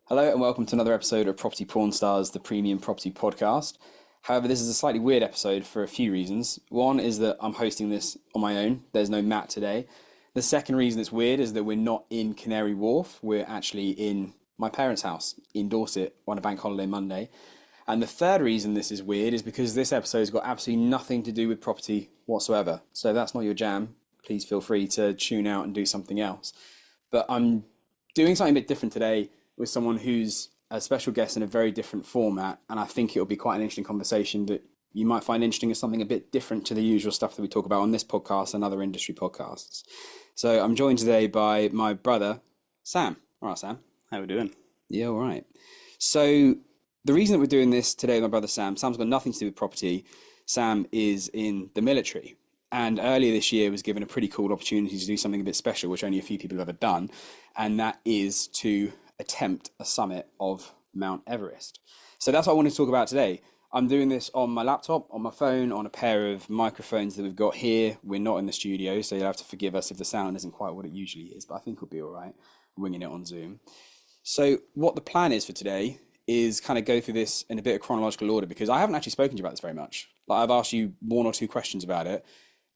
Hello and welcome to another episode of Property-Pxrn, the premium property podcast. However, this is a slightly weird episode for a few reasons. One is that I'm hosting this on my own. There's no Matt today. The second reason it's weird is that we're not in Canary Wharf. We're actually in my parents' house in Dorset on a bank holiday Monday. And the third reason this is weird is because this episode's got absolutely nothing to do with property whatsoever. So if that's not your jam, please feel free to tune out and do something else. But I'm doing something a bit different today with someone who's a special guest in a very different format, and I think it'll be quite an interesting conversation that you might find interesting as something a bit different to the usual stuff that we talk about on this podcast and other industry podcasts. So I'm joined today by my brother, Sam. All right, Sam. How we doing? Yeah, all right. So the reason that we're doing this today with my brother Sam's got nothing to do with property. Sam is in the military, and earlier this year was given a pretty cool opportunity to do something a bit special, which only a few people have ever done, and that is to attempt a summit of Mount Everest. So that's what I wanted to talk about today. I'm doing this on my laptop, on my phone, on a pair of microphones that we've got here. We're not in the studio, so you'll have to forgive us if the sound isn't quite what it usually is, but I think we'll be all right winging it on Zoom. So what the plan is for today is kind of go through this in a bit of chronological order, because I haven't actually spoken to you about this very much. Like, I've asked you one or two questions about it,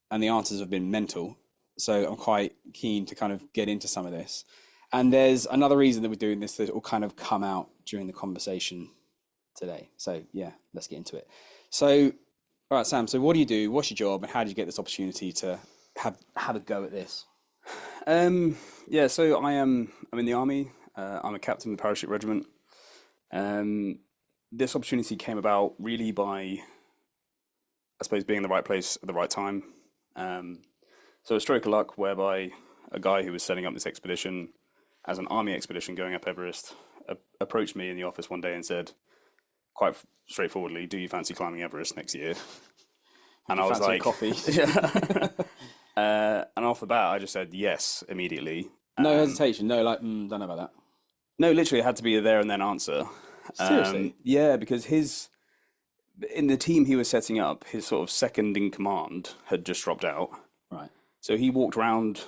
and the answers have been mental. So I'm quite keen to kind of get into some of this. And there's another reason that we're doing this that will kind of come out during the conversation today. So yeah, let's get into it. So, all right, Sam, so what do you do? What's your job? And how did you get this opportunity to have a go at this? So I'm in the army. I'm a captain in the Parachute Regiment. This opportunity came about really by, I suppose, being in the right place at the right time. So a stroke of luck whereby a guy who was setting up this expedition as an army expedition going up Everest approached me in the office one day and said, quite straightforwardly, "Do you fancy climbing Everest next year?" And I was like, coffee. Yeah. And off the bat, I just said yes immediately. No hesitation. No, don't know about that. No, literally, it had to be a there and then answer. Seriously? Yeah, because in the team he was setting up, his sort of second in command had just dropped out. Right. So he walked around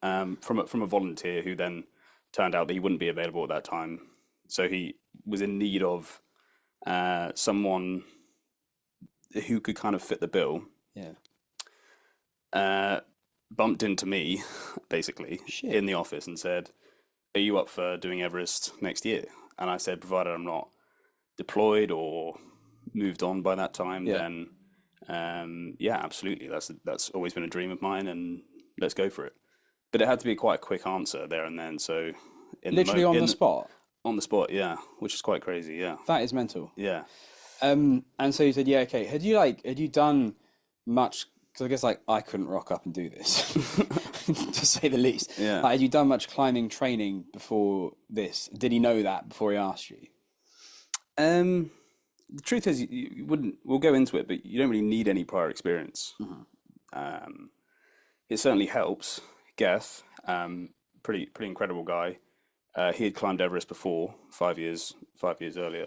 from a volunteer who then turned out that he wouldn't be available at that time. So he was in need of someone who could kind of fit the bill. Yeah. Bumped into me, basically, Shit. in the office and said, "Are you up for doing Everest next year?" And I said, provided I'm not deployed or moved on by that time, then yeah, absolutely. That's always been a dream of mine, and let's go for it. But it had to be quite a quick answer there and then. So Literally on the spot? On the spot, yeah, which is quite crazy, yeah. That is mental. Yeah. And so you said, yeah, okay. Had you done much? Because I guess I couldn't rock up and do this, to say the least. Yeah. Had you done much climbing training before this? Did he know that before he asked you? The truth is, you wouldn't. We'll go into it, but you don't really need any prior experience. Mm-hmm. It certainly helps. Geth, pretty incredible guy. He had climbed Everest before, 5 years earlier.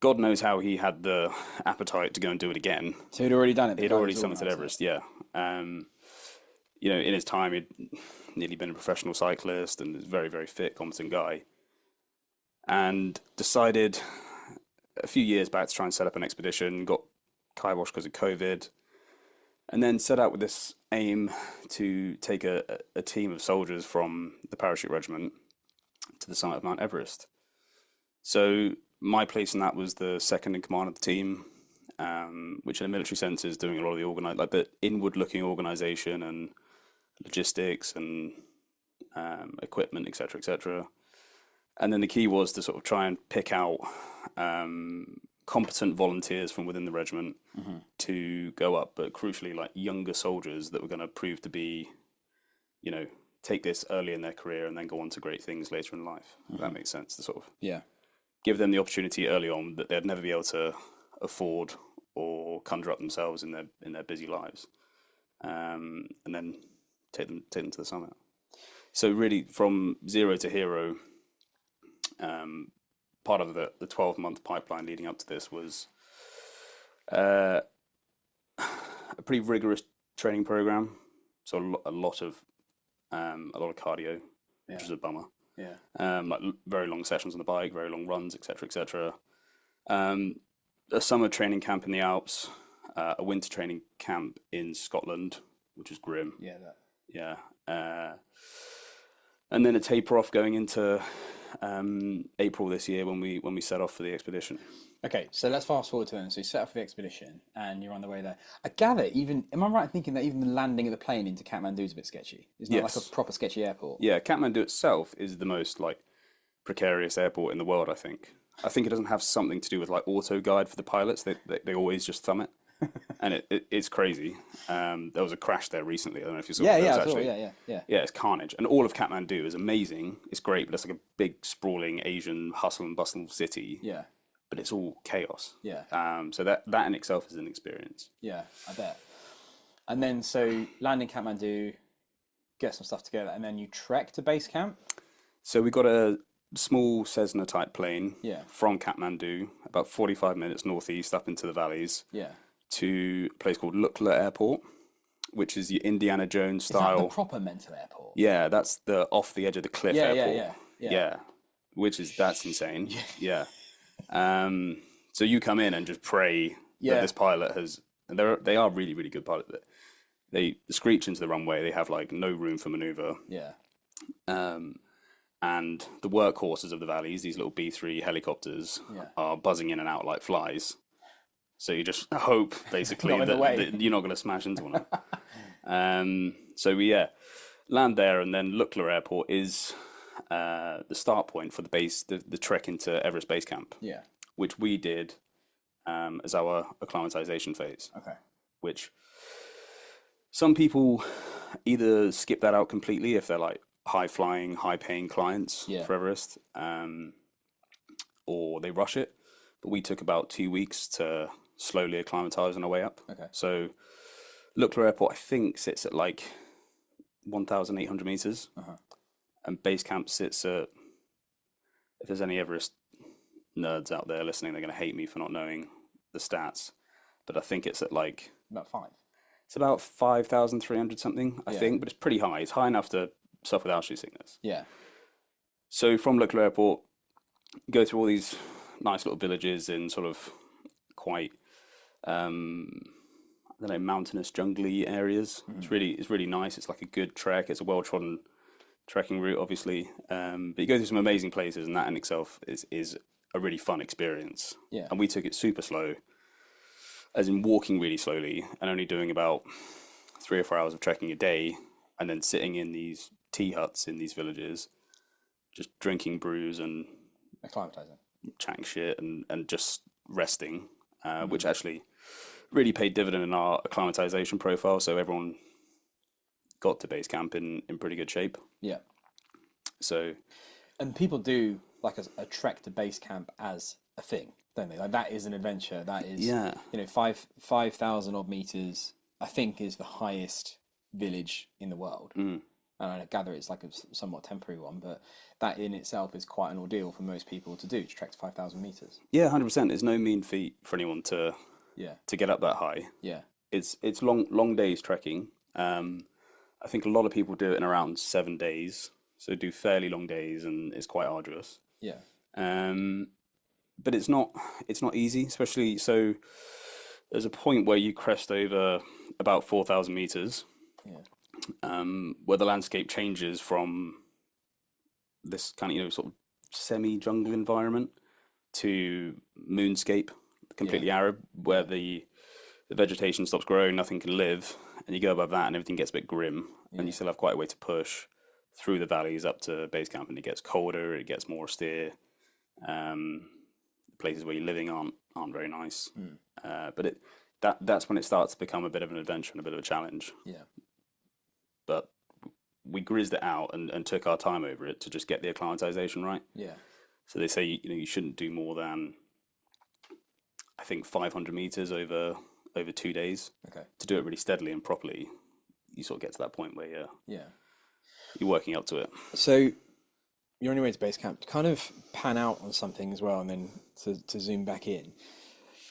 God knows how he had the appetite to go and do it again. So he'd already done it. He'd already summited Everest, yeah. In his time, he'd nearly been a professional cyclist and was a very, very fit, competent guy. And decided a few years back to try and set up an expedition, got kiboshed because of COVID, and then set out with this aim to take a team of soldiers from the Parachute Regiment to the summit of Mount Everest. So my place in that was the second in command of the team, which in a military sense is doing a lot of the inward-looking organisation and logistics and equipment, etc., etc. And then the key was to sort of try and pick out competent volunteers from within the regiment to go up, but crucially, younger soldiers that were going to prove to be, take this early in their career and then go on to great things later in life. If that makes sense, to sort of give them the opportunity early on that they'd never be able to afford or conjure up themselves in their busy lives, and then take them to the summit. So really, from zero to hero, part of the 12-month pipeline leading up to this was a pretty rigorous training program. so a lot of cardio, which Yeah. is a bummer. Yeah. Like very long sessions on the bike, very long runs, etc., etc. A summer training camp in the Alps, a winter training camp in Scotland, which is grim. Yeah. That. Yeah. And then a taper off going into April this year when we set off for the expedition. Okay, so let's fast forward to then. So you set off for the expedition, and you're on the way there. I gather, even am I right in thinking that even the landing of the plane into Kathmandu is a bit sketchy? It's not like Yes. a proper sketchy airport. Yeah, Kathmandu itself is the most like precarious airport in the world, I think. I think it doesn't have something to do with like auto guide for the pilots. They always just thumb it, and it's crazy. There was a crash there recently. I don't know if you saw. Yeah, it. There yeah, was I saw, actually, yeah. yeah, it's carnage. And all of Kathmandu is amazing. It's great, but it's like a big sprawling Asian hustle and bustle city. Yeah, But it's all chaos. yeah, So that in itself is an experience. yeah, I bet. And then so land in Kathmandu, get some stuff together, and then you trek to base camp. So we got a small Cessna type plane Yeah. from Kathmandu, about 45 minutes northeast up into the valleys, Yeah. to a place called Lukla Airport, which is your Indiana Jones Is that style. the proper mental airport? Yeah, that's the off the edge of the cliff Yeah, airport. yeah. That's insane. Yeah. So you come in and just pray Yeah. that this pilot has, and they are really, really good pilots. They screech into the runway. They have like no room for maneuver. Yeah. And the workhorses of the valleys, these little B-3 helicopters, Yeah. are buzzing in and out like flies. So you just hope, basically, Not in the way. that you're not going to smash into one. So we land there, and then Lukla Airport is the start point for the base, the trek into Everest Base Camp, Yeah. which we did as our acclimatization phase. Okay. Which some people either skip that out completely if they're like high flying, high paying clients Yeah. for Everest, or they rush it. But we took about 2 weeks to slowly acclimatize on our way up. Okay. So Lukla Airport, I think, sits at like 1,800 meters, and base camp sits at. If there's any Everest nerds out there listening, they're going to hate me for not knowing the stats, but I think it's at like About 5. it's about 5,300 something, I Yeah. think, but it's pretty high. It's high enough to suffer with altitude sickness. Yeah. So from Lukla Airport, you go through all these nice little villages in sort of quite, I don't know, mountainous, jungly areas. It's really nice. It's like a good trek. It's a well-trodden trekking route, obviously. But you go through some amazing places, and that in itself is a really fun experience. Yeah. And we took it super slow, as in walking really slowly and only doing about 3 or 4 hours of trekking a day, and then sitting in these tea huts in these villages, just drinking brews and Acclimatizing. chatting shit and just resting, which actually really paid dividend in our acclimatization profile. So everyone got to base camp in pretty good shape. Yeah. So And people do like a trek to base camp as a thing, don't they? Like that is an adventure. That is, Yeah. 5,000 odd meters, I think, is the highest village in the world. And I gather it's like a somewhat temporary one, but that in itself is quite an ordeal for most people to do, to trek to 5,000 meters. yeah, 100%. It's no mean feat for anyone to Yeah. get up that high. Yeah. It's long days trekking. I think a lot of people do it in around 7 days, so do fairly long days, and it's quite arduous. Yeah. But it's not easy, especially so. There's a point where you crest over about 4,000 meters, where the landscape changes from this kind of sort of semi-jungle environment to moonscape, completely arid, where the vegetation stops growing, nothing can live, and you go above that, and everything gets a bit grim, and you still have quite a way to push through the valleys up to base camp, and it gets colder, it gets more austere. Places where you're living aren't very nice, but that's when it starts to become a bit of an adventure and a bit of a challenge. Yeah. But we grizzed it out and took our time over it to just get the acclimatization right. Yeah. So they say you shouldn't do more than, I think, 500 meters over 2 days. Okay. To do it really steadily and properly, you sort of get to that point where Yeah. you're working up to it. So you're on your way to base camp. To kind of pan out on something as well, and then to zoom back in.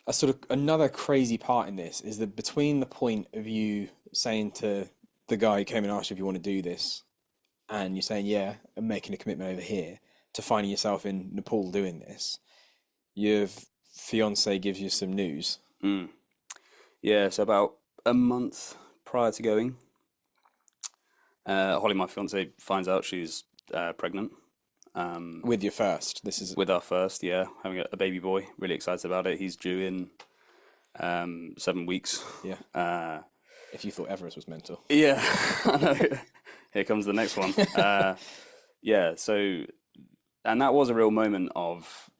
A sort of another crazy part in this is that between the point of you saying to the guy who came and asked you if you want to do this, and you're saying, yeah, I'm making a commitment over here, to finding yourself in Nepal doing this, your fiance gives you some news. Mm. Yeah, so about a month prior to going, Holly, my fiance, finds out she's pregnant. With your first. This is With our first, yeah, having a baby boy. Really excited about it. He's due in 7 weeks. yeah. Uh, If you thought Everest was mental. yeah, I know. Here comes the next one. Yeah, so, and that was a real moment of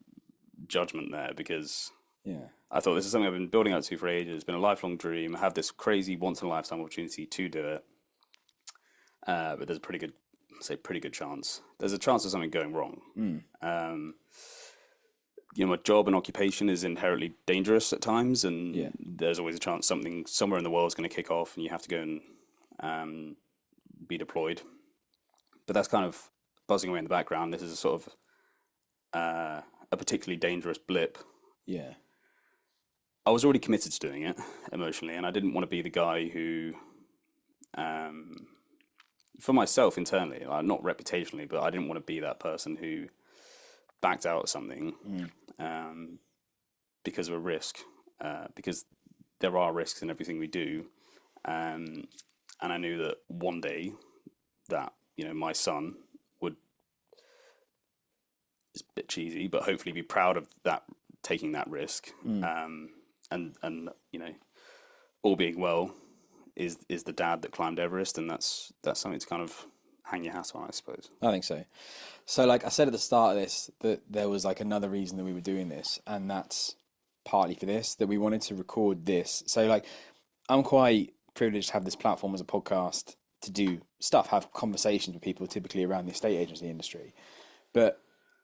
judgment there because Yeah. I thought this is something I've been building up to for ages. It's been a lifelong dream. I have this crazy once in a lifetime opportunity to do it. But there's a pretty good chance. There's a chance of something going wrong. My job and occupation is inherently dangerous at times, and Yeah. there's always a chance something somewhere in the world is going to kick off, and you have to go and be deployed. But that's kind of buzzing away in the background. This is a sort of a particularly dangerous blip. Yeah. I was already committed to doing it emotionally, and I didn't want to be the guy who, for myself internally, not reputationally, but I didn't want to be that person who backed out of something because of a risk, because there are risks in everything we do, and I knew that one day that my son would, it's a bit cheesy, but hopefully be proud of that, taking that risk, and all being well, is the dad that climbed Everest, and that's something to kind of hang your hat on, I suppose. I think so. So, like I said at the start of this, that there was like another reason that we were doing this, and that's partly for this, that we wanted to record this. So, like, I'm quite privileged to have this platform as a podcast to do stuff, have conversations with people typically around the estate agency industry. But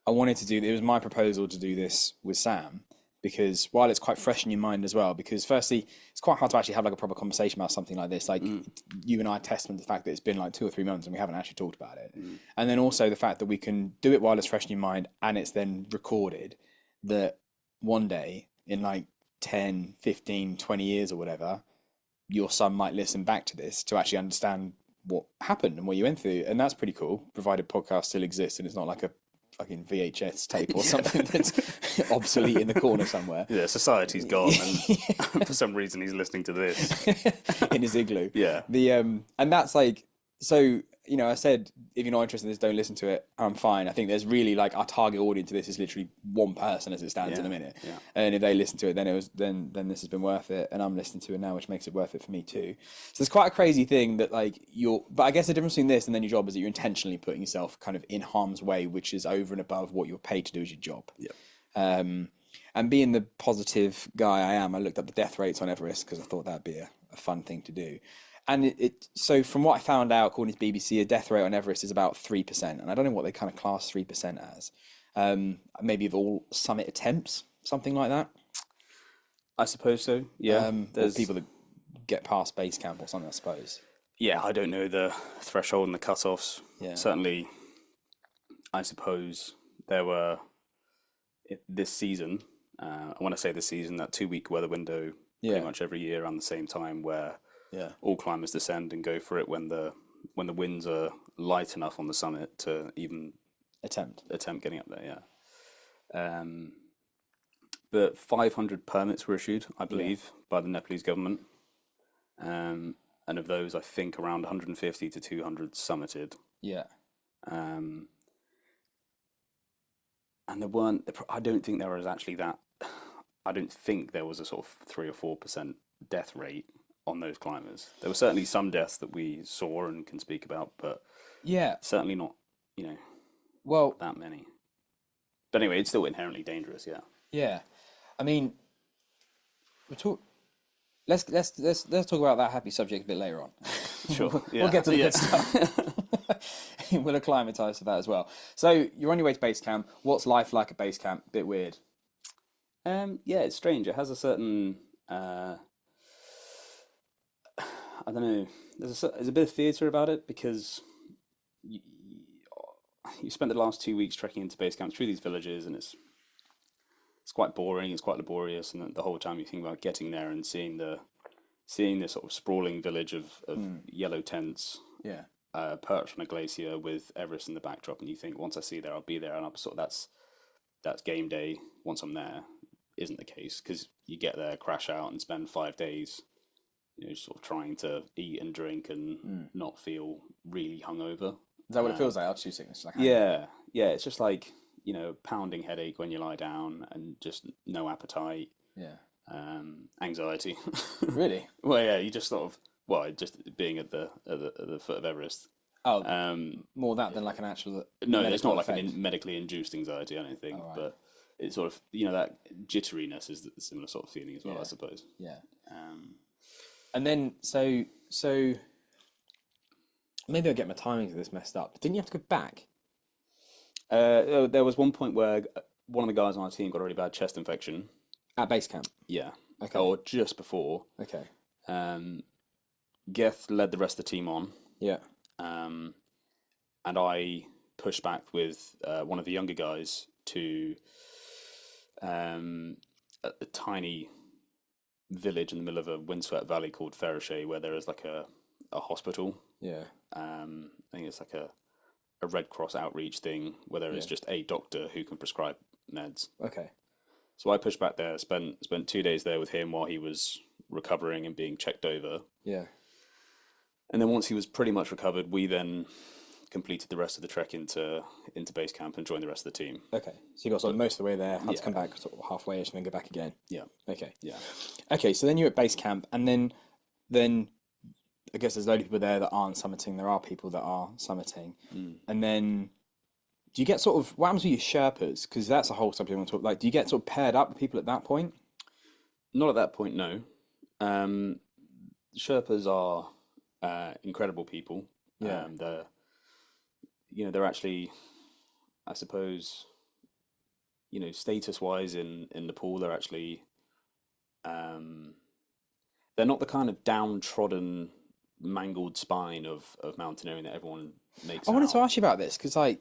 I wanted to do, it was my proposal to do this with Sam, because while it's quite fresh in your mind as well, because firstly, it's quite hard to actually have like a proper conversation about something like this. Like you and I are testament to the fact that it's been like 2 or 3 months and we haven't actually talked about it. And then also the fact that we can do it while it's fresh in your mind and it's then recorded, that one day in like 10, 15, 20 years or whatever, your son might listen back to this to actually understand what happened and what you went through. And that's pretty cool, provided podcasts still exist and it's not like a fucking VHS tape or something that's obsolete in the corner somewhere. Yeah, society's gone, and for some reason he's listening to this in his igloo. Yeah. And that's like, so I said if you're not interested in this, don't listen to it. I'm fine. I think there's really like our target audience to this is literally one person as it stands in a minute. Yeah. And if they listen to it, then this has been worth it. And I'm listening to it now, which makes it worth it for me too. So it's quite a crazy thing that like but I guess the difference between this and then your job is that you're intentionally putting yourself kind of in harm's way, which is over and above what you're paid to do as your job. Yeah. And being the positive guy I am, I looked up the death rates on Everest because I thought that'd be a fun thing to do. And so from what I found out, according to BBC, a death rate on Everest is about 3%. And I don't know what they kind of class 3% as. Maybe of all summit attempts, something like that. I suppose so, yeah. There's people that get past base camp or something, I suppose. Yeah, I don't know the threshold and the cut-offs. Yeah. Certainly, I suppose there were, this season, I want to say this season, that 2-week weather window pretty much every year around the same time where all climbers descend and go for it when the winds are light enough on the summit to even attempt getting up there. Yeah. But 500 permits were issued, I believe, by the Nepalese government, and of those, I think around 150 to 200 summited. Yeah. And there weren't. I don't think there was actually that. I don't think there was a sort of 3 or 4% death rate on those climbers. There were certainly some deaths that we saw and can speak about, but certainly not, that many. But anyway, it's still inherently dangerous. Yeah. Yeah, I mean, let's talk about that happy subject a bit later on. Sure. We'll get to the good stuff. We'll acclimatise to that as well. So you're on your way to base camp. What's life like at base camp? Bit weird. Yeah, it's strange. It has a certain. I don't know. There's a bit of theatre about it because you spent the last 2 weeks trekking into base camps through these villages, and it's quite boring. It's quite laborious, and the whole time you think about getting there and seeing the seeing this sort of sprawling village of yellow tents Yeah. perched on a glacier with Everest in the backdrop, and you think once I see there, I'll be there, and I'm sort of that's game day. Once I'm there, isn't the case because you get there, crash out, and spend 5 days, sort of trying to eat and drink and not feel really hungover. Is that what it feels like? Altitude sickness? Like Yeah, yeah. It's just like pounding headache when you lie down, and just no appetite. Yeah. Anxiety. Really? Well, yeah. You just sort of just being at the foot of Everest. Oh, more that than like an actual. No, it's not like effect. an medically induced anxiety or anything, Oh, right. but it's sort of that jitteriness is the similar sort of feeling as well, I suppose. Yeah. And then so maybe I'll get my timings of this messed up. Didn't you have to go back? There was one point where one of the guys on our team got a really bad chest infection. At base camp. Yeah. Okay. Or just before. Okay. Geth led the rest of the team on. Yeah. And I pushed back with one of the younger guys to a tiny village in the middle of a windswept valley called Ferrochet, where there is like a hospital. Yeah. I think it's like a Red Cross outreach thing where there is just a doctor who can prescribe meds. Okay. So I pushed back there, spent 2 days there with him while he was recovering and being checked over. Yeah. And then once he was pretty much recovered, we then completed the rest of the trek into base camp and joined the rest of the team. Okay. So you got sort of most of the way there, had to come back sort of halfway-ish and then go back again. Yeah. Okay. Yeah. Okay, so then you're at base camp, and then I guess there's a load of people there that aren't summiting. There are people that are summiting. And then do you get sort of, what happens with your Sherpas? Because that's a whole subject I want to talk, like, do you get sort of paired up with people at that point? Not at that point, no. Sherpas are incredible people. Yeah. They're actually, I suppose, status-wise in Nepal, they're actually, they're not the kind of downtrodden, mangled spine of mountaineering that everyone makes I wanted to out. ask you about this, because, like,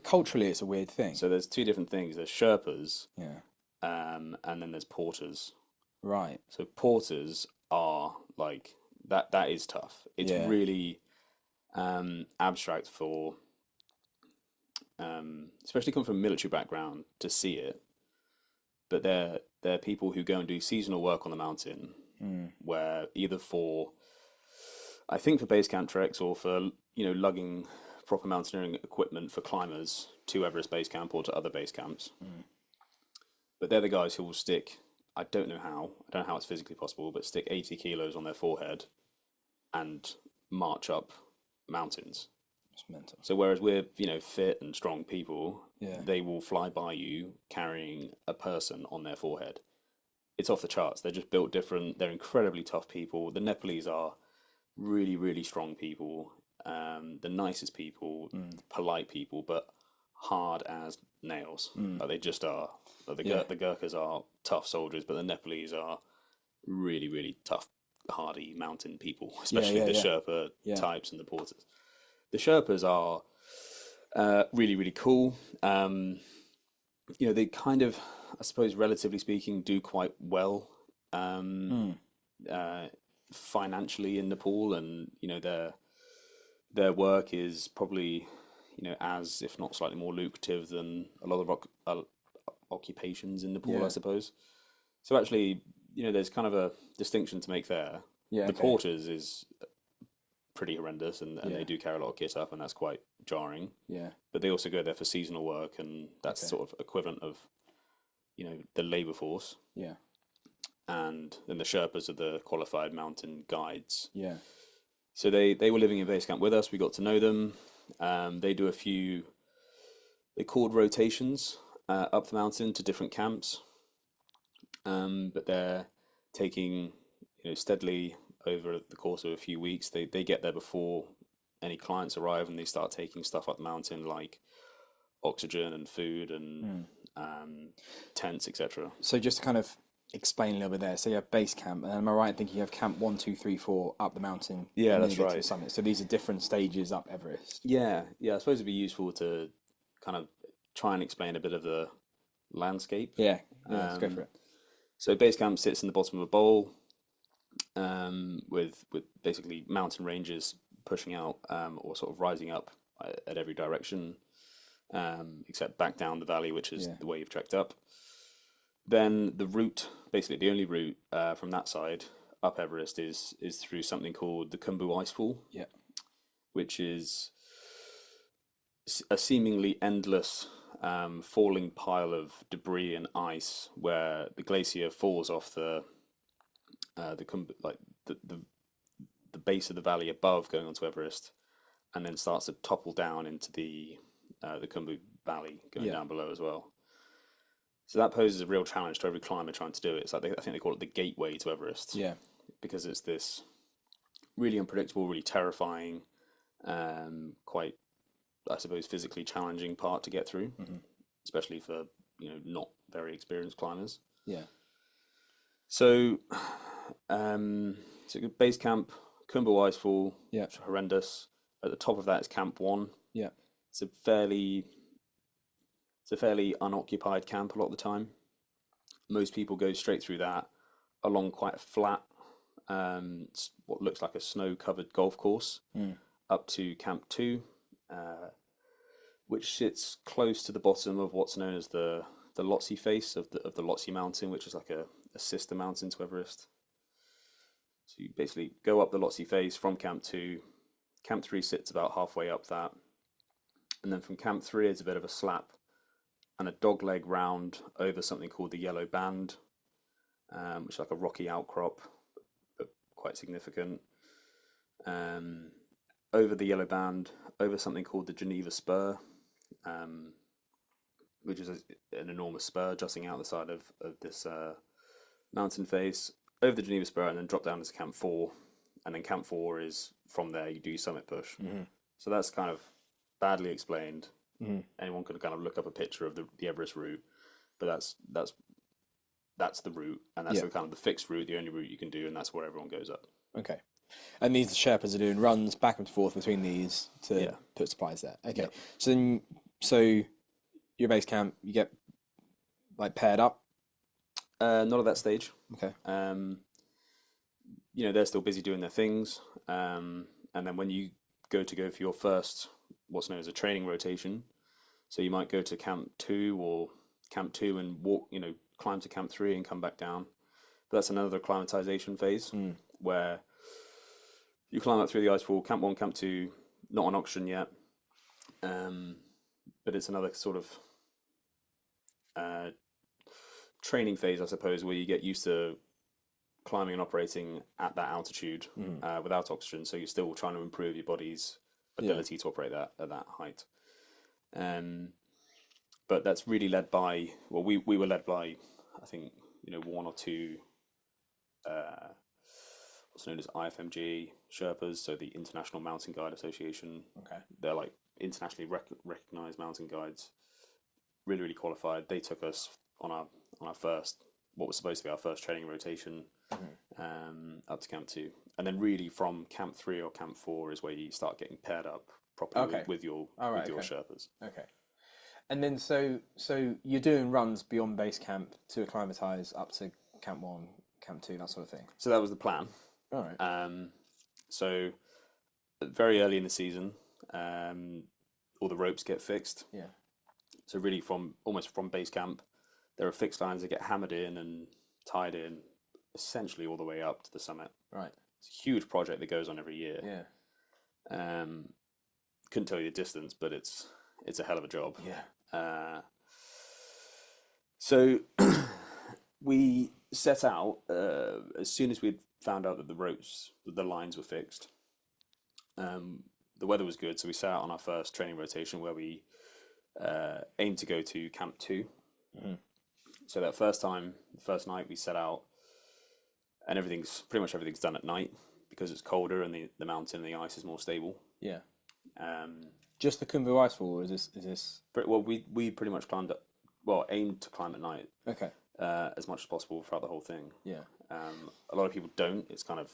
culturally it's a weird thing. So there's two different things. There's Sherpas, Yeah. and then there's porters. Right. So porters are like that is tough. It's really abstract for especially coming from a military background to see it. But they're people who go and do seasonal work on the mountain, where either for base camp treks or for lugging proper mountaineering equipment for climbers to Everest base camp or to other base camps. But they're the guys who will stick, I don't know how it's physically possible, but stick 80 kilos on their forehead and march up mountains. It's mental. So whereas we're, fit and strong people, Yeah. they will fly by you carrying a person on their forehead. It's off the charts. They're just built different. They're incredibly tough people. The Nepalese are really, really strong people, the nicest people, polite people, but hard as nails. Like they just are. Like the Gurkhas are tough soldiers, but the Nepalese are really, really tough, hardy mountain people, especially the Sherpa types and the porters. The Sherpas are really, really cool. They kind of, I suppose, relatively speaking, do quite well financially in Nepal, and their work is probably as if not slightly more lucrative than a lot of occupations in Nepal, I suppose. So actually, there's kind of a distinction to make there. The porters is pretty horrendous, and they do carry a lot of kit up, and that's quite jarring. Yeah. But they also go there for seasonal work, and that's sort of equivalent of the labor force. Yeah. And then the Sherpas are the qualified mountain guides. Yeah. So they were living in base camp with us. We got to know them. They do a few, they called rotations up the mountain to different camps. But they're taking, steadily over the course of a few weeks. They get there before any clients arrive, and they start taking stuff up the mountain like oxygen and food and tents, etc. So just to kind of explain a little bit there. So you have base camp, and am I right in thinking you have camp 1, 2, 3, 4 up the mountain? Yeah, and then that's you get to right. the summit. So these are different stages up Everest. Yeah. I suppose it'd be useful to kind of try and explain a bit of the landscape. Yeah, let's go for it. So base camp sits in the bottom of a bowl. with basically mountain ranges pushing out or sort of rising up at every direction, except back down the valley, which is the way you've trekked up. Then the route, basically the only route from that side up Everest is through something called the Khumbu Icefall, Yeah. which is a seemingly endless falling pile of debris and ice where the glacier falls off the like the base of the valley above going onto Everest, and then starts to topple down into the Khumbu Valley going down below as well. So that poses a real challenge to every climber trying to do it. It's like I think they call it the gateway to Everest. Yeah. Because it's this really unpredictable, really terrifying, quite, I suppose, physically challenging part to get through, especially for not very experienced climbers. Yeah. So, base camp, Khumbu Icefall, Yeah. which is horrendous. At the top of that is Camp 1. Yeah. It's a fairly unoccupied camp a lot of the time. Most people go straight through that along quite a flat, what looks like a snow-covered golf course, up to Camp 2, which sits close to the bottom of what's known as the Lhotse face of the Lhotse mountain, which is like a sister mountain to Everest. So you basically go up the Lhotse face from Camp 2. Camp 3 sits about halfway up that. And then from Camp 3 it's a bit of a slap and a dogleg round over something called the Yellow Band, which is like a rocky outcrop, but quite significant. Over the Yellow Band, over something called the Geneva Spur, which is an enormous spur jutting out the side of this mountain face, over the Geneva Spur, and then drop down to Camp 4. And then Camp 4 is, from there, you do summit push. So that's kind of badly explained. Anyone could kind of look up a picture of the Everest route, but that's the route, and that's the kind of the fixed route, the only route you can do, and that's where everyone goes up. Okay. And these Sherpas are doing runs back and forth between these to put supplies there. Okay. So your base camp, you get like paired up? Not at that stage. Okay. They're still busy doing their things, and then when you go for your first, what's known as a training rotation, so you might go to Camp 2 or Camp 2 and walk, climb to Camp 3 and come back down. But that's another acclimatization phase where you climb up through the icefall. Camp 1, Camp 2, not on oxygen yet, but it's another sort of training phase, I suppose, where you get used to climbing and operating at that altitude without oxygen. So you're still trying to improve your body's ability to operate at that height. But that's really led by, well, we were led by, I think, one or two what's known as IFMG Sherpas, so the International Mountain Guide Association. Okay. They're like internationally recognized mountain guides, really, really qualified. They took us on our first, what was supposed to be our first training rotation, up to Camp 2. And then really from Camp 3 or Camp 4 is where you start getting paired up properly with your Sherpas. Okay. And then so you're doing runs beyond base camp to acclimatise up to Camp 1, Camp 2, that sort of thing? So that was the plan. All right. So very early in the season, all the ropes get fixed. Yeah. So really almost from base camp, there are fixed lines that get hammered in and tied in essentially all the way up to the summit. Right. It's a huge project that goes on every year. Yeah. Couldn't tell you the distance, but it's a hell of a job. Yeah. So we set out as soon as we'd found out that the lines were fixed. The weather was good, so we set out on our first training rotation where we aimed to go to Camp 2. So that first night we set out, and pretty much everything's done at night because it's colder and the mountain and the ice is more stable. Yeah. Just the Khumbu Icefall, or is this? Well, we pretty much aimed to climb at night. Okay. As much as possible throughout the whole thing. Yeah. A lot of people don't. It's kind of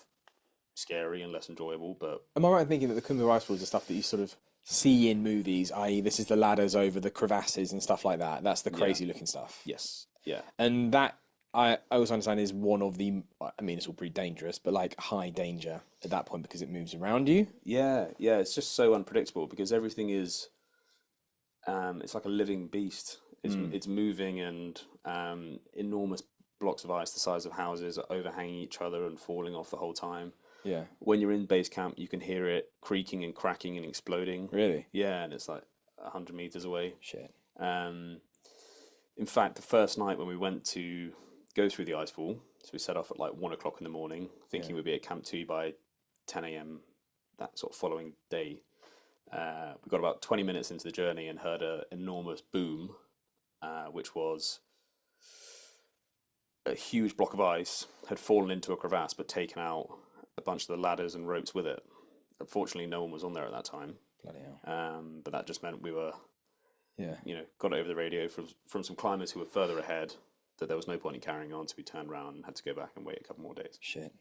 scary and less enjoyable, but... Am I right in thinking that the Khumbu Icefall is the stuff that you sort of see in movies, i.e. this is the ladders over the crevasses and stuff like that? That's the crazy looking stuff. Yes. Yeah. And that, I also understand is one of the. I mean, it's all pretty dangerous, but like high danger at that point because it moves around you. Yeah, yeah, it's just so unpredictable because everything is, it's like a living beast. It's moving and enormous blocks of ice the size of houses are overhanging each other and falling off the whole time. Yeah. When you're in base camp, you can hear it creaking and cracking and exploding. Really? Yeah, and it's like 100 meters away. Shit. Um, in fact, the first night when we went to go through the icefall, so we set off at like 1 o'clock in the morning, thinking we'd be at Camp 2 by 10 a.m. that sort of following day. We got about 20 minutes into the journey and heard an enormous boom, which was a huge block of ice had fallen into a crevasse but taken out a bunch of the ladders and ropes with it. Unfortunately, no one was on there at that time. Bloody hell. But that just meant we were, Yeah. got over the radio from some climbers who were further ahead that there was no point in carrying on, so we turned around and had to go back and wait a couple more days. Shit.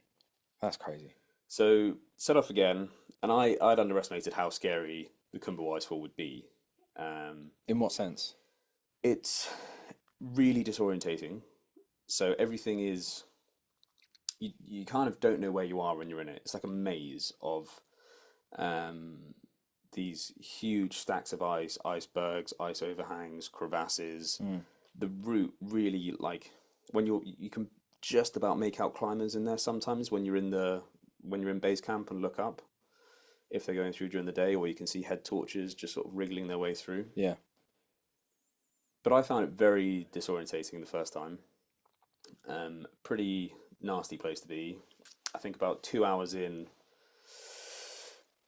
That's crazy. So set off again, and I'd underestimated how scary the Khumbu Icefall would be. In what sense? It's really disorientating. So everything is, you kind of don't know where you are when you're in it. It's like a maze of these huge stacks of ice, icebergs, ice overhangs, crevasses. The route really, like, when you can just about make out climbers in there sometimes when you're in base camp and look up if they're going through during the day, or you can see head torches just sort of wriggling their way through. Yeah. But I found it very disorientating the first time. Pretty nasty place to be. I think about 2 hours in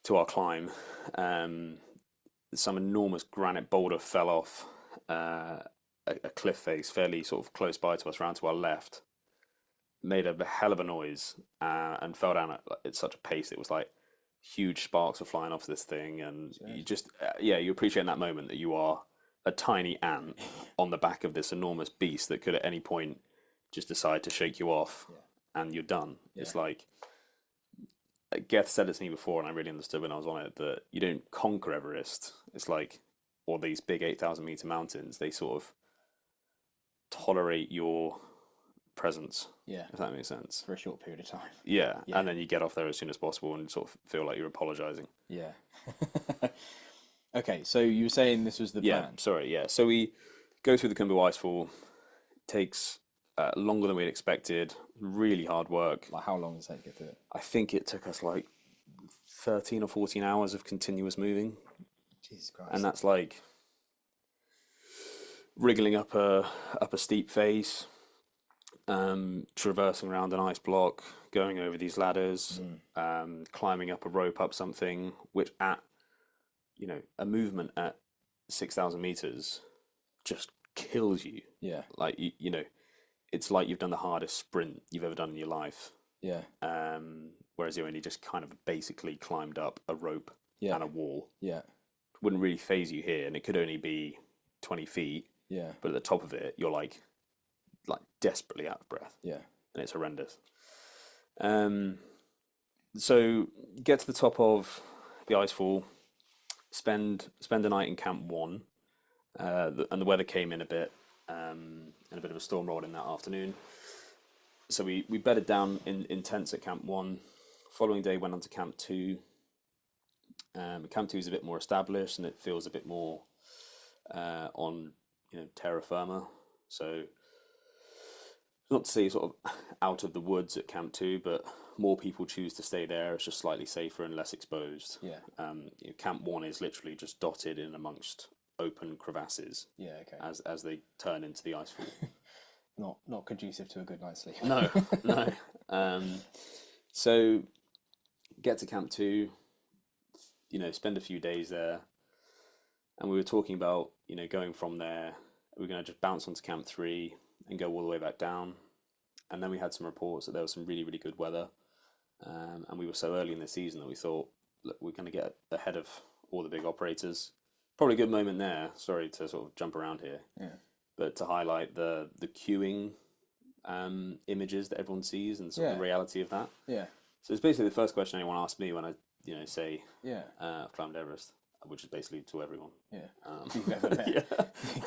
to our climb, some enormous granite boulder fell off a cliff face fairly sort of close by to us, round to our left, made a hell of a noise and fell down at such a pace it was like huge sparks were flying off this thing, and you just you appreciate in that moment that you are a tiny ant on the back of this enormous beast that could at any point just decide to shake you off and you're done. It's like Geth said it to me before, and I really understood when I was on it, that you don't conquer Everest. It's like, or these big 8,000-meter mountains, they sort of tolerate your presence. Yeah. If that makes sense. For a short period of time. Yeah, and then you get off there as soon as possible and sort of feel like you're apologizing. Yeah. Okay, so you were saying this was the plan. So we go through the Khumbu Icefall. Takes longer than we'd expected. Really hard work. Like, how long does that get through it? I think it took us like 13 or 14 hours of continuous moving. Jesus Christ. And that's like wriggling up a steep face, traversing around an ice block, going over these ladders, climbing up a rope up something, which at a movement at 6,000 meters just kills you. Yeah. Like it's like you've done the hardest sprint you've ever done in your life. Yeah. Whereas you only just kind of basically climbed up a rope and a wall. Yeah. Wouldn't really phase you here, and it could only be 20 feet. Yeah. But at the top of it, you're like desperately out of breath. Yeah. And it's horrendous. So get to the top of the icefall, spend a night in Camp 1, and the weather came in a bit, and a bit of a storm rolled in that afternoon. So we bedded down in tents at Camp 1. Following day went on to Camp 2. Camp 2 is a bit more established, and it feels a bit more on terra firma. So not to say sort of out of the woods at Camp 2, but more people choose to stay there. It's just slightly safer and less exposed. Yeah. Camp 1 is literally just dotted in amongst open crevasses. Yeah. Okay. As they turn into the icefall. Not conducive to a good night's sleep. No. So get to Camp 2, spend a few days there, and we were talking about going from there. We're going to just bounce onto Camp 3 and go all the way back down. And then we had some reports that there was some really, really good weather, and we were so early in the season that we thought, look, we're going to get ahead of all the big operators. Probably a good moment there. Sorry to sort of jump around here. Yeah. But to highlight the queuing images that everyone sees and sort of the reality of that. Yeah. So it's basically the first question anyone asked me when I say Yeah. I've climbed Everest. which is basically to everyone. Yeah. Um, You've ever met.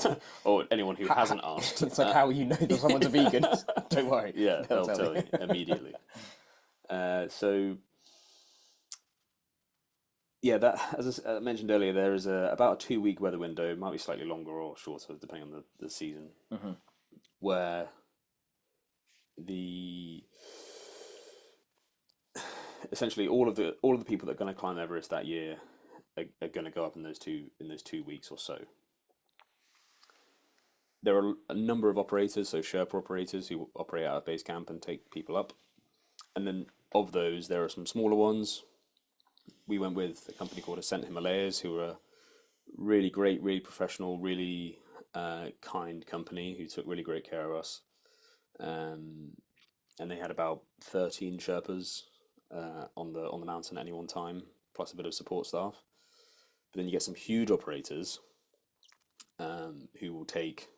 yeah. Or anyone who hasn't asked. It's like, how will you know that someone's a vegan? Don't worry. Yeah, they'll tell you immediately. So, yeah, that as I mentioned earlier, there is about a 2 week weather window, might be slightly longer or shorter depending on the season, where the essentially all of the people that are going to climb Everest that year are going to go up in those 2 weeks or so. There are a number of operators, so Sherpa operators who operate out of base camp and take people up, and then of those there are some smaller ones. We went with a company called Ascent Himalayas, who are a really great, really professional, really kind company who took really great care of us. And they had about 13 Sherpas on the mountain at any one time, plus a bit of support staff. But then you get some huge operators who will take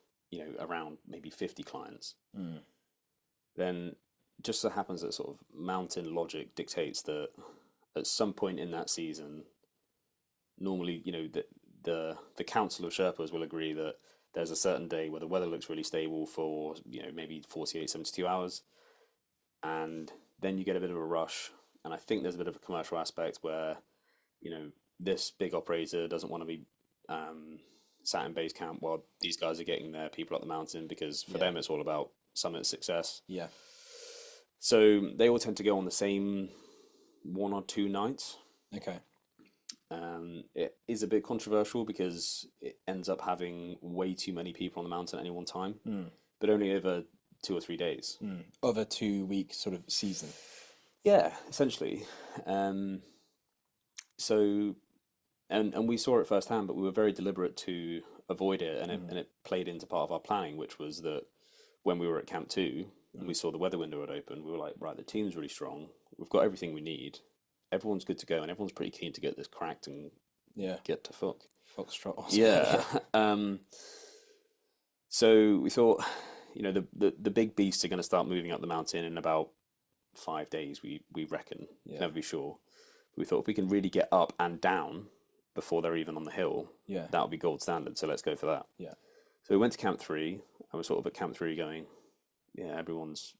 around maybe 50 clients. Then just so happens that sort of mountain logic dictates that at some point in that season, normally the council of Sherpas will agree that there's a certain day where the weather looks really stable for maybe 48, 72 hours, and then you get a bit of a rush. And I think there's a bit of a commercial aspect where this big operator doesn't want to be sat in base camp while these guys are getting their people up the mountain, because for them it's all about summit success. Yeah. So they all tend to go on the same 1 or 2 nights. Okay. It is a bit controversial because it ends up having way too many people on the mountain at any one time, but only over 2 or 3 days. Of a 2 week sort of season. Yeah, essentially. So, and we saw it firsthand, but we were very deliberate to avoid it, and it played into part of our planning, which was that when we were at Camp 2 and we saw the weather window had opened, we were like, right, the team's really strong. We've got everything we need. Everyone's good to go, and everyone's pretty keen to get this cracked and get to Foxtrot. Yeah. So we thought, the big beasts are going to start moving up the mountain in about 5 days. We reckon. Yeah. Never be sure. We thought if we can really get up and down before they're even on the hill, that would be gold standard. So let's go for that. Yeah. So we went to Camp 3, and we're sort of at Camp 3 going, yeah, everyone's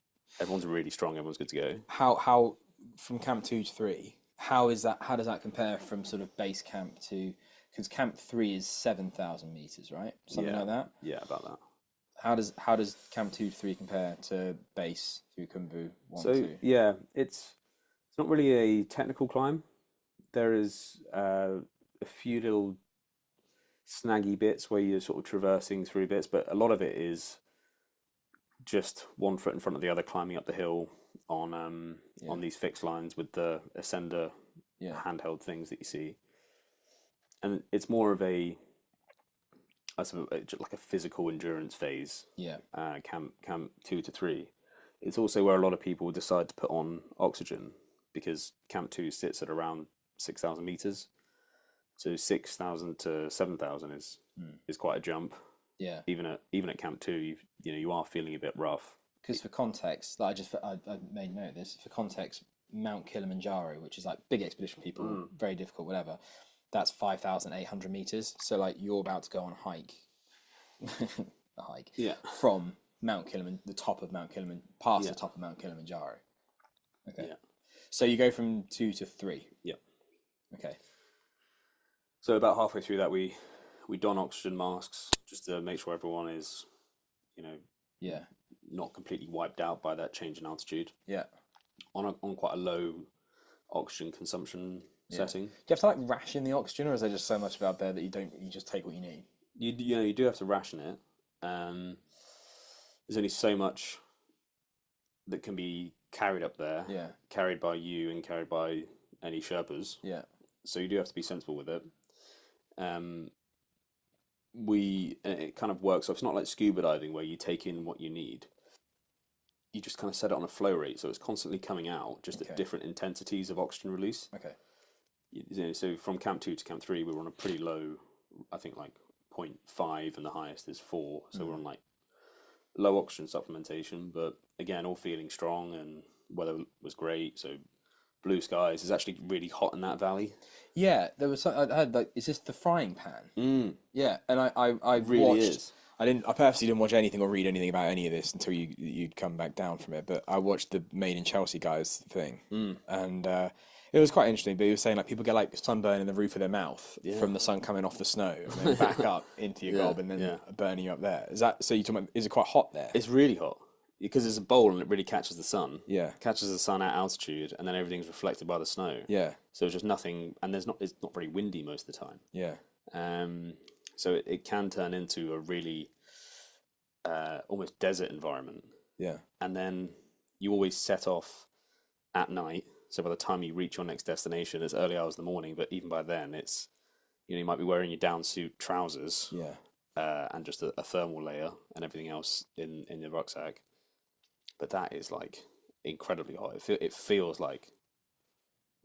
really strong. Everyone's good to go. How from Camp 2 to 3? How does that compare from sort of base camp to, because Camp 3 is 7,000 meters, right? Something like that. Yeah, about that. How does Camp 2 to 3 compare to base through Khumbu 1 So 2? yeah, it's not really a technical climb. There is a few little snaggy bits where you're sort of traversing through bits, but a lot of it is just one foot in front of the other, climbing up the hill on these fixed lines with the ascender handheld things that you see. And it's more of a like a physical endurance phase. Yeah. Camp 2 to 3. It's also where a lot of people decide to put on oxygen, because Camp 2 sits at around 6,000 meters. So 6,000 to 7,000 is quite a jump. Yeah. Even at Camp 2, you are feeling a bit rough. Because for context, I made note of this. For context, Mount Kilimanjaro, which is like big expedition people, very difficult, whatever. That's 5,800 meters. So like you're about to go on a hike, from Mount Kilimanjaro, the top of Mount Kilimanjaro, past the top of Mount Kilimanjaro. Okay. Yeah. So you go from 2 to 3. Yeah. Okay. So about halfway through that, we don oxygen masks just to make sure everyone is, not completely wiped out by that change in altitude. Yeah. On quite a low oxygen consumption setting. Do you have to like ration the oxygen, or is there just so much out there that you just take what you need? You do have to ration it. There's only so much that can be carried up there. Yeah. Carried by you and carried by any Sherpas. Yeah. So you do have to be sensible with it. It kind of works. So it's not like scuba diving where you take in what you need. You just kind of set it on a flow rate, so it's constantly coming out, just at different intensities of oxygen release. Okay. So from Camp 2 to Camp 3, we were on a pretty low, I think like 0.5, and the highest is 4. So we're on like low oxygen supplementation, but again, all feeling strong, and weather was great. So blue skies. It's actually really hot in that valley. Yeah, there was some, I heard like, is this the frying pan? Mm, Yeah, and I really watched. is. I purposely didn't watch anything or read anything about any of this until you'd come back down from it. But I watched the Made in Chelsea guys thing, and it was quite interesting. But he was saying like people get like sunburn in the roof of their mouth from the sun coming off the snow, and then back up into your gob, and then burning you up there. Is that so? You talking about, is it quite hot there? It's really hot because it's a bowl and it really catches the sun. Yeah. Catches the sun at altitude, and then everything's reflected by the snow. Yeah, So it's just nothing, and it's not very windy most of the time. yeah, So it can turn into a really almost desert environment. yeah, And then you always set off at night. So by the time you reach your next destination, it's early hours of the morning. But even by then, it's you might be wearing your down suit trousers yeah, and just a thermal layer and everything else in your rucksack. But that is like incredibly hot. It feels like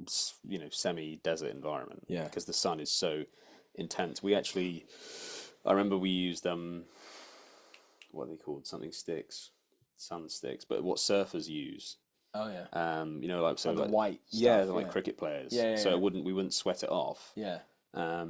semi-desert environment. Yeah. Because the sun is so intense. I remember we used what are they called? Something sticks, sun sticks. But what surfers use. Oh yeah. Like so Like the like white yeah, stuff, like yeah. cricket players. Yeah, So yeah. we wouldn't sweat it off. Yeah. But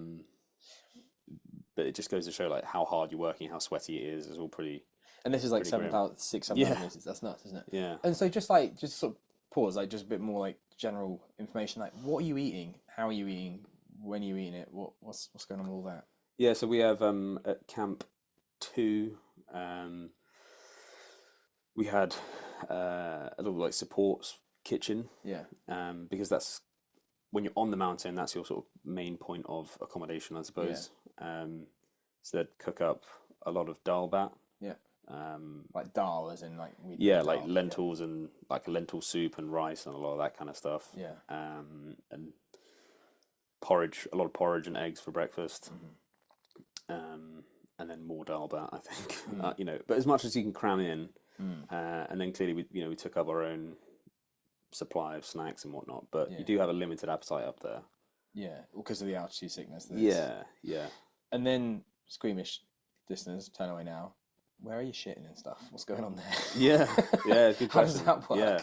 it just goes to show like how hard you're working, how sweaty it is. It's all pretty. And this is like Pretty 7,000, 6,000 Yeah. meters. That's nuts, isn't it? Yeah. And so just sort of pause, like just a bit more like general information, like what are you eating? How are you eating? When are you eating it? What's going on with all that? Yeah, so we have at Camp 2, we had a little like support kitchen, Yeah. because that's when you're on the mountain, that's your sort of main point of accommodation, I suppose. So they'd cook up a lot of dal bat. Yeah. Um, Like dal, as in like we yeah, dal, like lentils and like a lentil soup and rice and a lot of that kind of stuff. Yeah. And porridge, a lot of porridge and eggs for breakfast. And then more dal bat, I think. But as much as you can cram in, and then clearly we took up our own supply of snacks and whatnot. But you do have a limited appetite up there. Yeah, because of the altitude sickness. Yeah, yeah. And then squeamish listeners, turn away now. Where are you shitting and stuff? What's going on there? Yeah, yeah, good How question. does that work? Yeah.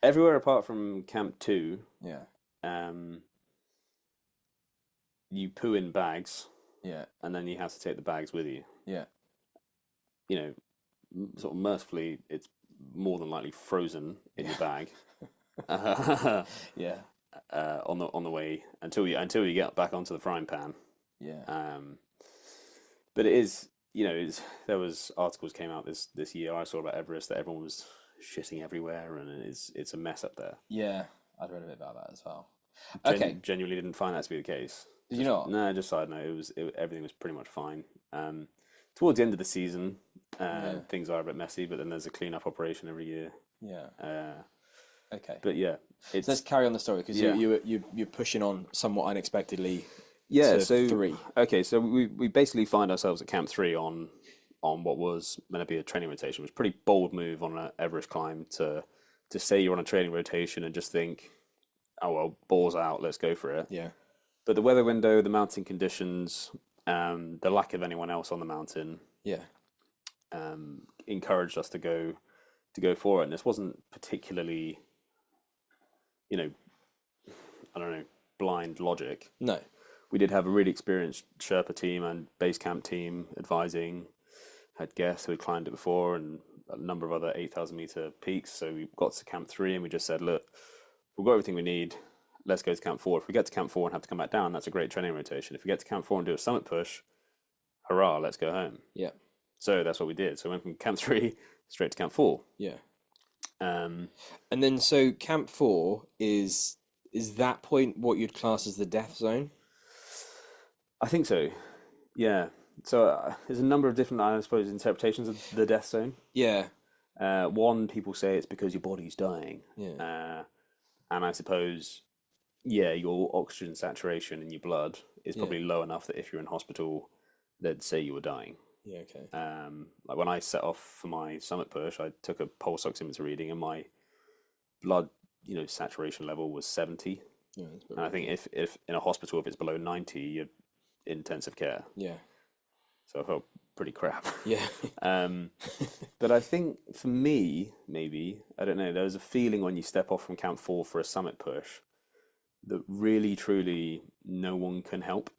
Everywhere apart from Camp 2, Yeah. you poo in bags, Yeah. and then you have to take the bags with you. Yeah. Sort of mercifully, it's more than likely frozen in your bag. Yeah. On the way until you get back onto the frying pan. Yeah. But it is, there was articles came out this year I saw about Everest that everyone was shitting everywhere, and it's a mess up there. Yeah. I'd read a bit about that as well. Genuinely didn't find that to be the case. Did you not? No, just side note. Everything was pretty much fine. Towards the end of the season, things are a bit messy, but then there's a cleanup operation every year. Yeah. Okay. But yeah, So let's carry on the story because Yeah. you're pushing on somewhat unexpectedly. yeah. to So 3. okay, so we basically find ourselves at Camp 3 on what was meant to be a training rotation. It was a pretty bold move on an Everest climb to say you're on a training rotation and just think, oh well, balls out, let's go for it. Yeah. But the weather window, the mountain conditions, the lack of anyone else on the mountain, Yeah. encouraged us to go for it. And this wasn't particularly, I don't know, blind logic. No. We did have a really experienced Sherpa team and base camp team advising, had guests who had climbed it before and a number of other 8,000 meter peaks. So we got to Camp 3 and we just said, look, we've got everything we need. Let's go to Camp 4. If we get to Camp 4 and have to come back down, that's a great training rotation. If we get to Camp 4 and do a summit push, hurrah, let's go home. Yeah. So that's what we did. So we went from Camp 3 straight to Camp 4. Yeah. Um, And then so Camp 4 is that point what you'd class as the death zone? I think so. Yeah. So there's a number of different, I suppose, interpretations of the death zone. Yeah. One, people say it's because your body's dying. Yeah. And I suppose, yeah, your oxygen saturation in your blood is probably low enough that if you're in hospital, they'd say you were dying. Yeah, okay. Like when I set off for my summit push, I took a pulse oximeter reading and my blood, saturation level was 70. Yeah, And I think if in a hospital, if it's below 90, you're intensive care. yeah. So I felt pretty crap. Yeah. But I think for me, maybe, I don't know, there was a feeling when you step off from Camp 4 for a summit push that really, truly no one can help.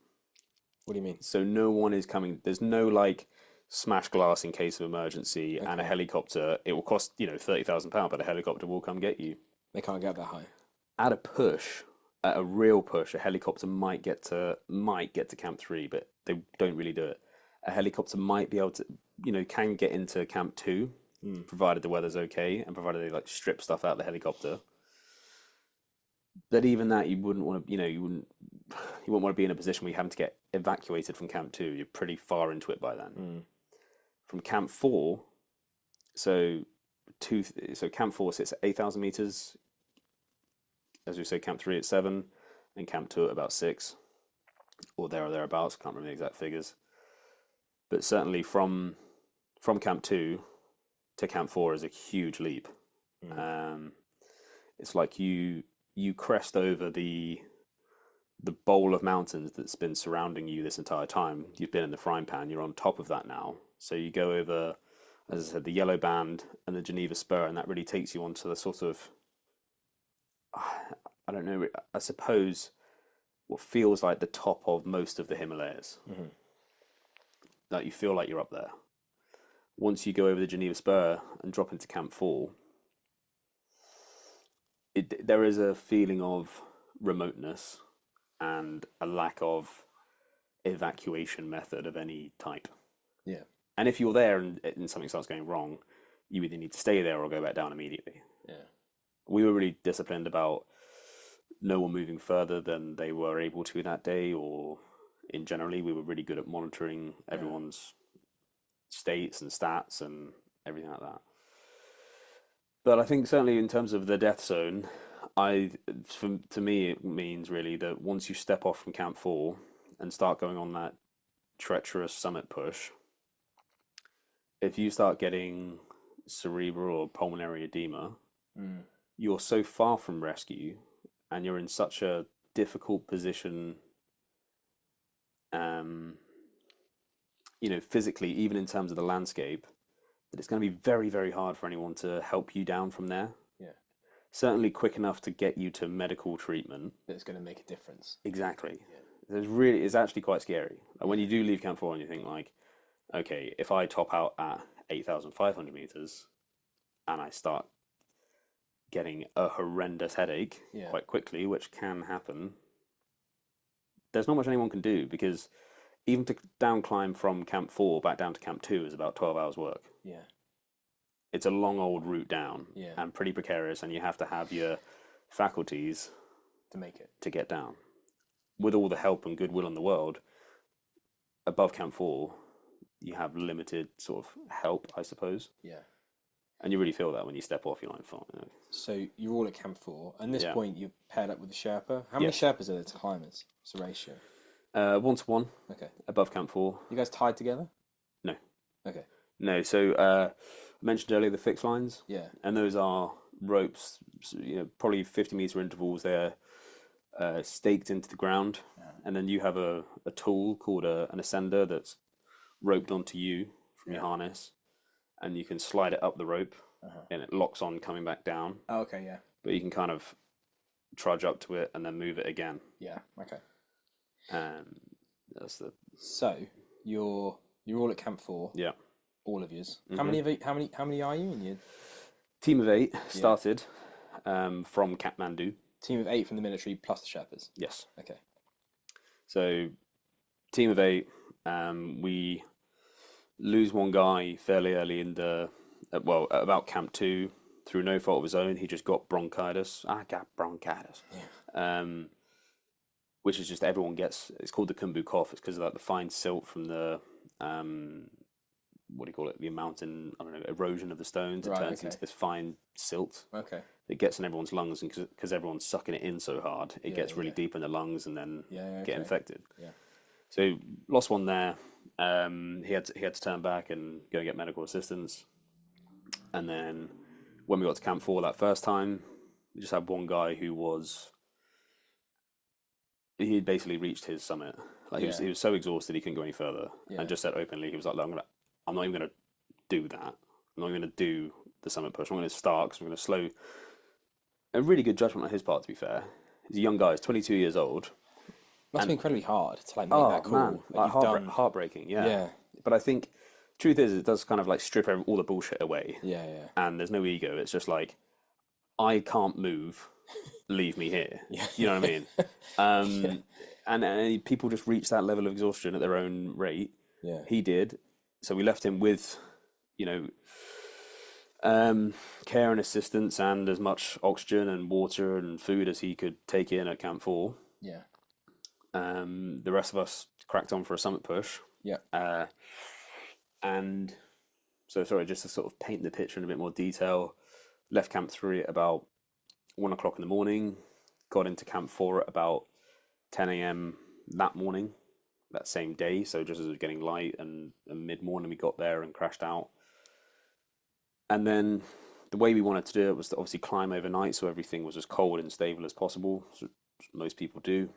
What do you mean? So no one is coming. There's no like smash glass in case of emergency and a Okay. helicopter. It will cost, £30,000, but a helicopter will come get you. They can't get that high. At a push, at a real push, a helicopter might get to Camp 3, but they don't really do it. A helicopter might be able to, can get into Camp 2, provided the weather's okay and provided they like strip stuff out of the helicopter. But even that, you wouldn't want to, you wouldn't want to be in a position where you're having to get evacuated from Camp 2. You're pretty far into it by then. From Camp 4, so Camp 4 sits at 8,000 meters. As we say, Camp 3 at 7, and Camp 2 at about 6, or there or thereabouts. Can't remember the exact figures. But certainly from Camp 2 to Camp 4 is a huge leap. It's like you crest over the bowl of mountains that's been surrounding you this entire time. You've been in the frying pan. You're on top of that now. So you go over, as I said, the Yellow Band and the Geneva Spur, and that really takes you onto the sort of, I don't know, I suppose what feels like the top of most of the Himalayas. Like you feel like you're up there. Once you go over the Geneva Spur and drop into Camp 4, there is a feeling of remoteness and a lack of evacuation method of any type. Yeah. And if you're there and something starts going wrong, you either need to stay there or go back down immediately. Yeah. We were really disciplined about no one moving further than they were able to that day, or in generally, we were really good at monitoring everyone's states and stats and everything like that. But I think certainly in terms of the death zone, to me, it means really that once you step off from Camp 4 and start going on that treacherous summit push, if you start getting cerebral or pulmonary edema, you're so far from rescue and you're in such a difficult position, physically, even in terms of the landscape, that it's going to be very, very hard for anyone to help you down from there. Yeah. Certainly quick enough to get you to medical treatment. That's going to make a difference. Exactly. Yeah. It's actually quite scary. And when you do leave Camp 4 and you think like, okay, if I top out at 8,500 meters and I start getting a horrendous headache quite quickly, which can happen, there's not much anyone can do, because even to down climb from Camp 4 back down to Camp 2 is about 12 hours work. Yeah. It's a long old route down and pretty precarious, and you have to have your faculties to make it, to get down. With all the help and goodwill in the world, above Camp 4, you have limited sort of help, I suppose. Yeah. And you really feel that when you step off, you're like, fine. So you're all at Camp 4. And at this point, you're paired up with a Sherpa. How many Yes. Sherpas are there to climbers? What's the ratio? 1-to-1 Okay. above Camp 4. You guys tied together? No. Okay. No, so I mentioned earlier the fixed lines. Yeah. And those are ropes, probably 50-meter intervals. They're staked into the ground. And then you have a tool called an ascender that's roped onto you from your harness. And you can slide it up the rope, and it locks on coming back down. Oh, okay, yeah. But you can kind of trudge up to it and then move it again. Yeah, okay. That's the So you're all at Camp 4. Yeah. All of yous. How many are you in your team of 8 started from Kathmandu. team of 8 from the military plus the Sherpas? Yes. Okay. So team of 8, we lose one guy fairly early in at about Camp 2 through no fault of his own. He just got bronchitis. I got bronchitis. Yeah. Which is just everyone gets. It's called the Khumbu cough. It's because of the fine silt from the what do you call it? The mountain, I don't know, erosion of the stones. It turns into this fine silt. Okay. It gets in everyone's lungs, and because everyone's sucking it in so hard, it gets really deep in the lungs and then get infected. Yeah. So lost one there. He had to turn back and go get medical assistance. And then when we got to Camp 4 that first time, we just had one guy who he had basically reached his summit, Like he was so exhausted he couldn't go any further, and just said openly he was like, "Look, I'm not even gonna do that. I'm not even gonna do the summit push. I'm gonna start because I'm gonna slow." A really good judgment on his part, to be fair. He's a young guy. He's 22 years old. Must be incredibly hard to like make Oh that call. man, like you've done. heartbreaking. Yeah. Yeah. But I think truth is, it does kind of like strip all the bullshit away, Yeah, yeah. and there's no ego. It's just like, I can't move. Leave me here. You know what I mean? And people just reach that level of exhaustion at their own rate. Yeah. He did. So we left him with, you know, care and assistance and as much oxygen and water and food as he could take in at Camp 4. Yeah. The rest of us cracked on for a summit push. Yeah. And so, sorry, just to sort of paint the picture in a bit more detail, left Camp 3 at about 1 o'clock in the morning, got into Camp 4 at about 10 a.m. that morning, that same day. So just as it was getting light and mid-morning, we got there and crashed out. And then the way we wanted to do it was to obviously climb overnight, so everything was as cold and stable as possible, so most people do.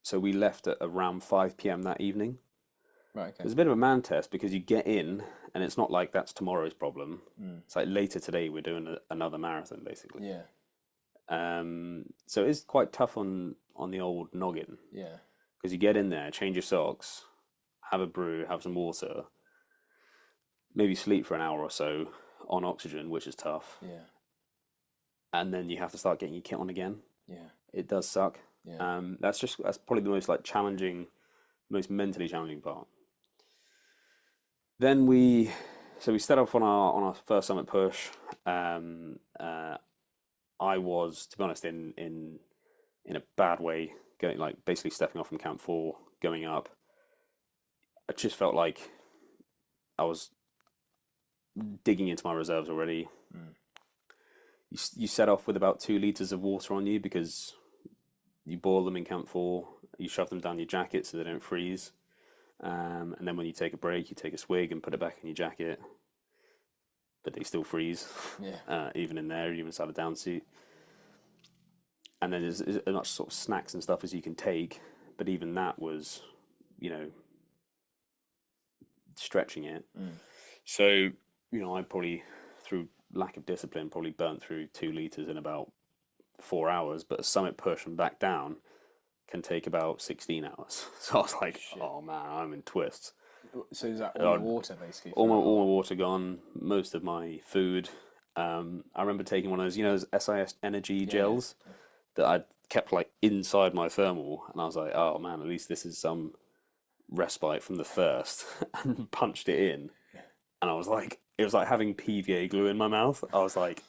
So we left at around 5 p.m. that evening. Right, okay. It was a bit of a man test because you get in, and it's not like that's tomorrow's problem. It's like later today we're doing another marathon, basically. Yeah. So it's quite tough on the old noggin. Yeah. Because you get in there, change your socks, have a brew, have some water, maybe sleep for an hour or so on oxygen, which is tough. Yeah. And then you have to start getting your kit on again. Yeah. It does suck. Yeah. That's probably the most like challenging, most mentally challenging part. Then we set off on our first summit push. I was, to be honest, in a bad way, going like basically stepping off from Camp 4, going up. I just felt like I was digging into my reserves already. You set off with about 2 liters of water on you because you boil them in Camp 4. You shove them down your jacket so they don't freeze. And then when you take a break, you take a swig and put it back in your jacket. But they still freeze, even in there, even inside a down seat. And then there's as much sort of snacks and stuff as you can take. But even that was, stretching it. So, I probably, through lack of discipline, probably burnt through 2 liters in about 4 hours. But a summit push and back down can take about 16 hours. So I was like, oh man, I'm in twists. So is that all the water, basically? All my water gone, most of my food. I remember taking one of those, those SIS energy gels that I'd kept like inside my thermal. And I was like, oh man, at least this is some respite from the thirst. And punched it in. And I was like, it was like having PVA glue in my mouth. I was like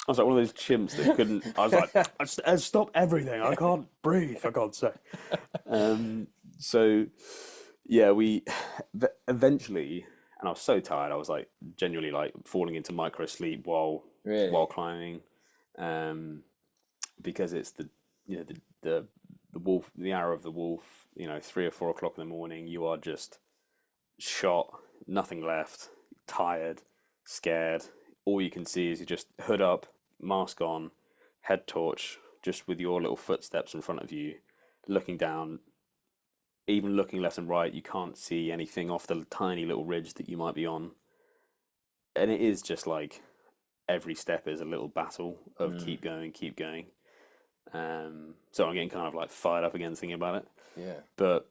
one of those chimps that couldn't. I was like, I stop everything. I can't breathe, for God's sake. So, yeah, we eventually, and I was so tired. I was like genuinely like falling into micro sleep while climbing, because it's the wolf, the hour of the wolf. 3 or 4 o'clock in the morning. You are just shot, nothing left, tired, scared. All you can see is you just hood up, mask on, head torch, just with your little footsteps in front of you, looking down, even looking left and right, you can't see anything off the tiny little ridge that you might be on. And it is just like every step is a little battle of keep going, keep going. So I'm getting kind of like fired up again thinking about it. Yeah. But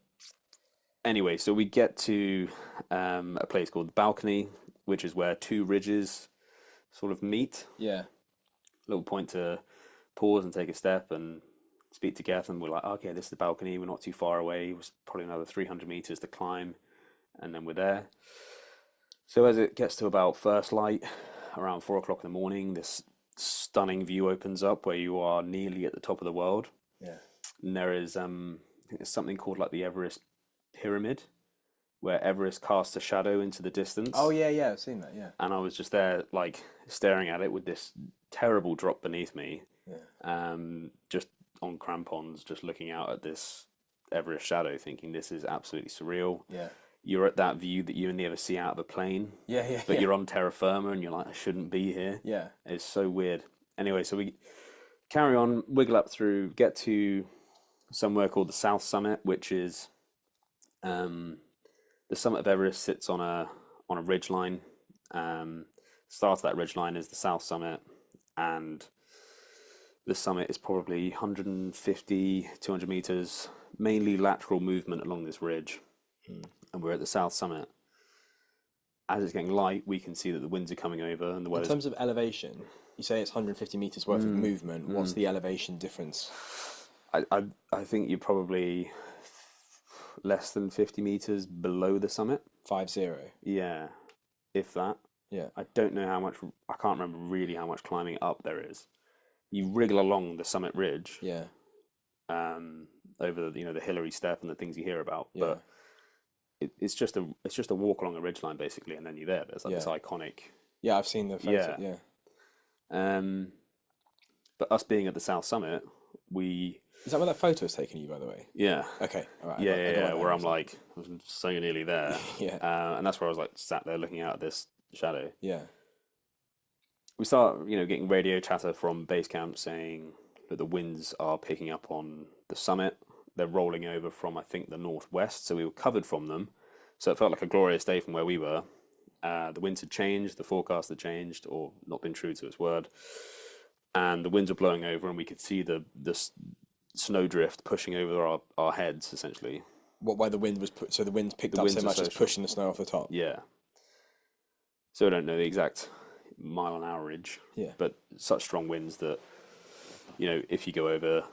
anyway, so we get to a place called the Balcony, which is where 2 ridges sort of meet. Yeah. Little point to pause and take a step and speak to Geth, and we're like, okay, this is the balcony. We're not too far away. It was probably another 300 meters to climb, and then we're there. So as it gets to about first light, around 4 o'clock in the morning, this stunning view opens up where you are nearly at the top of the world. Yeah. And there is something called like the Everest Pyramid, where Everest casts a shadow into the distance. Oh yeah, I've seen that. Yeah. And I was just there, like staring at it with this terrible drop beneath me. Yeah. Just on crampons, just looking out at this Everest shadow, thinking this is absolutely surreal. Yeah. You're at that view that you only ever see out of a plane. Yeah. But you're on terra firma, and you're like, I shouldn't be here. Yeah. It's so weird. Anyway, so we carry on, wiggle up through, get to somewhere called the South Summit, which is the summit of Everest sits on a ridge line. Start of that ridge line is the South Summit, and the summit is probably 150, 200 meters, mainly lateral movement along this ridge. And we're at the South Summit. As it's getting light, we can see that the winds are coming over and the In weather's... terms of elevation, you say it's 150 meters worth of movement. What's the elevation difference? I think you're probably less than 50 meters below the summit. 50. Yeah, if that. Yeah. I don't know how much, I can't remember really how much climbing up there is. You wriggle along the summit ridge, Yeah. over the Hillary Step and the things you hear about, Yeah. but it's just a walk along a ridge line basically, and then you're there. There's like this iconic. Yeah, I've seen the photo. Yeah. But us being at the South Summit, Is that where that photo was taken of you, by the way? yeah. Okay. All right. Yeah, where I'm like, I was so nearly there. Yeah. And that's where I was like sat there looking out at this shadow. Yeah. We start, getting radio chatter from base camp saying that the winds are picking up on the summit. They're rolling over from, I think, the northwest, so we were covered from them. So it felt like a glorious day from where we were. The winds had changed, the forecast had changed, or not been true to its word. And the winds were blowing over, and we could see the snowdrift pushing over our heads, essentially. Where the wind was put, so the wind picked up so much it's pushing the snow off the top. Yeah. So I don't know the exact mile an hourage, but such strong winds that, if you go over,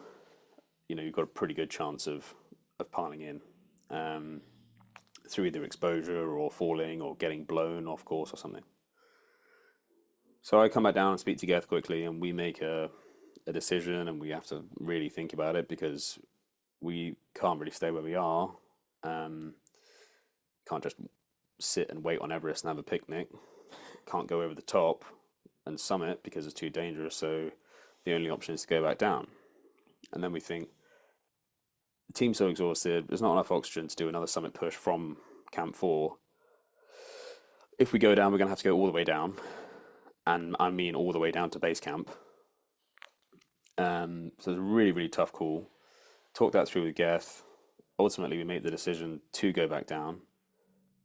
you've got a pretty good chance of piling in through either exposure or falling or getting blown off course or something. So I come back down and speak to Geth quickly, and we make a decision, and we have to really think about it because we can't really stay where we are. Can't just sit and wait on Everest and have a picnic. Can't go over the top and summit because it's too dangerous. So the only option is to go back down. And then we think, the team's so exhausted, there's not enough oxygen to do another summit push from Camp 4. If we go down, we're going to have to go all the way down. And I mean all the way down to base camp. So it's a really, really tough call. Talked that through with Geth. Ultimately, we made the decision to go back down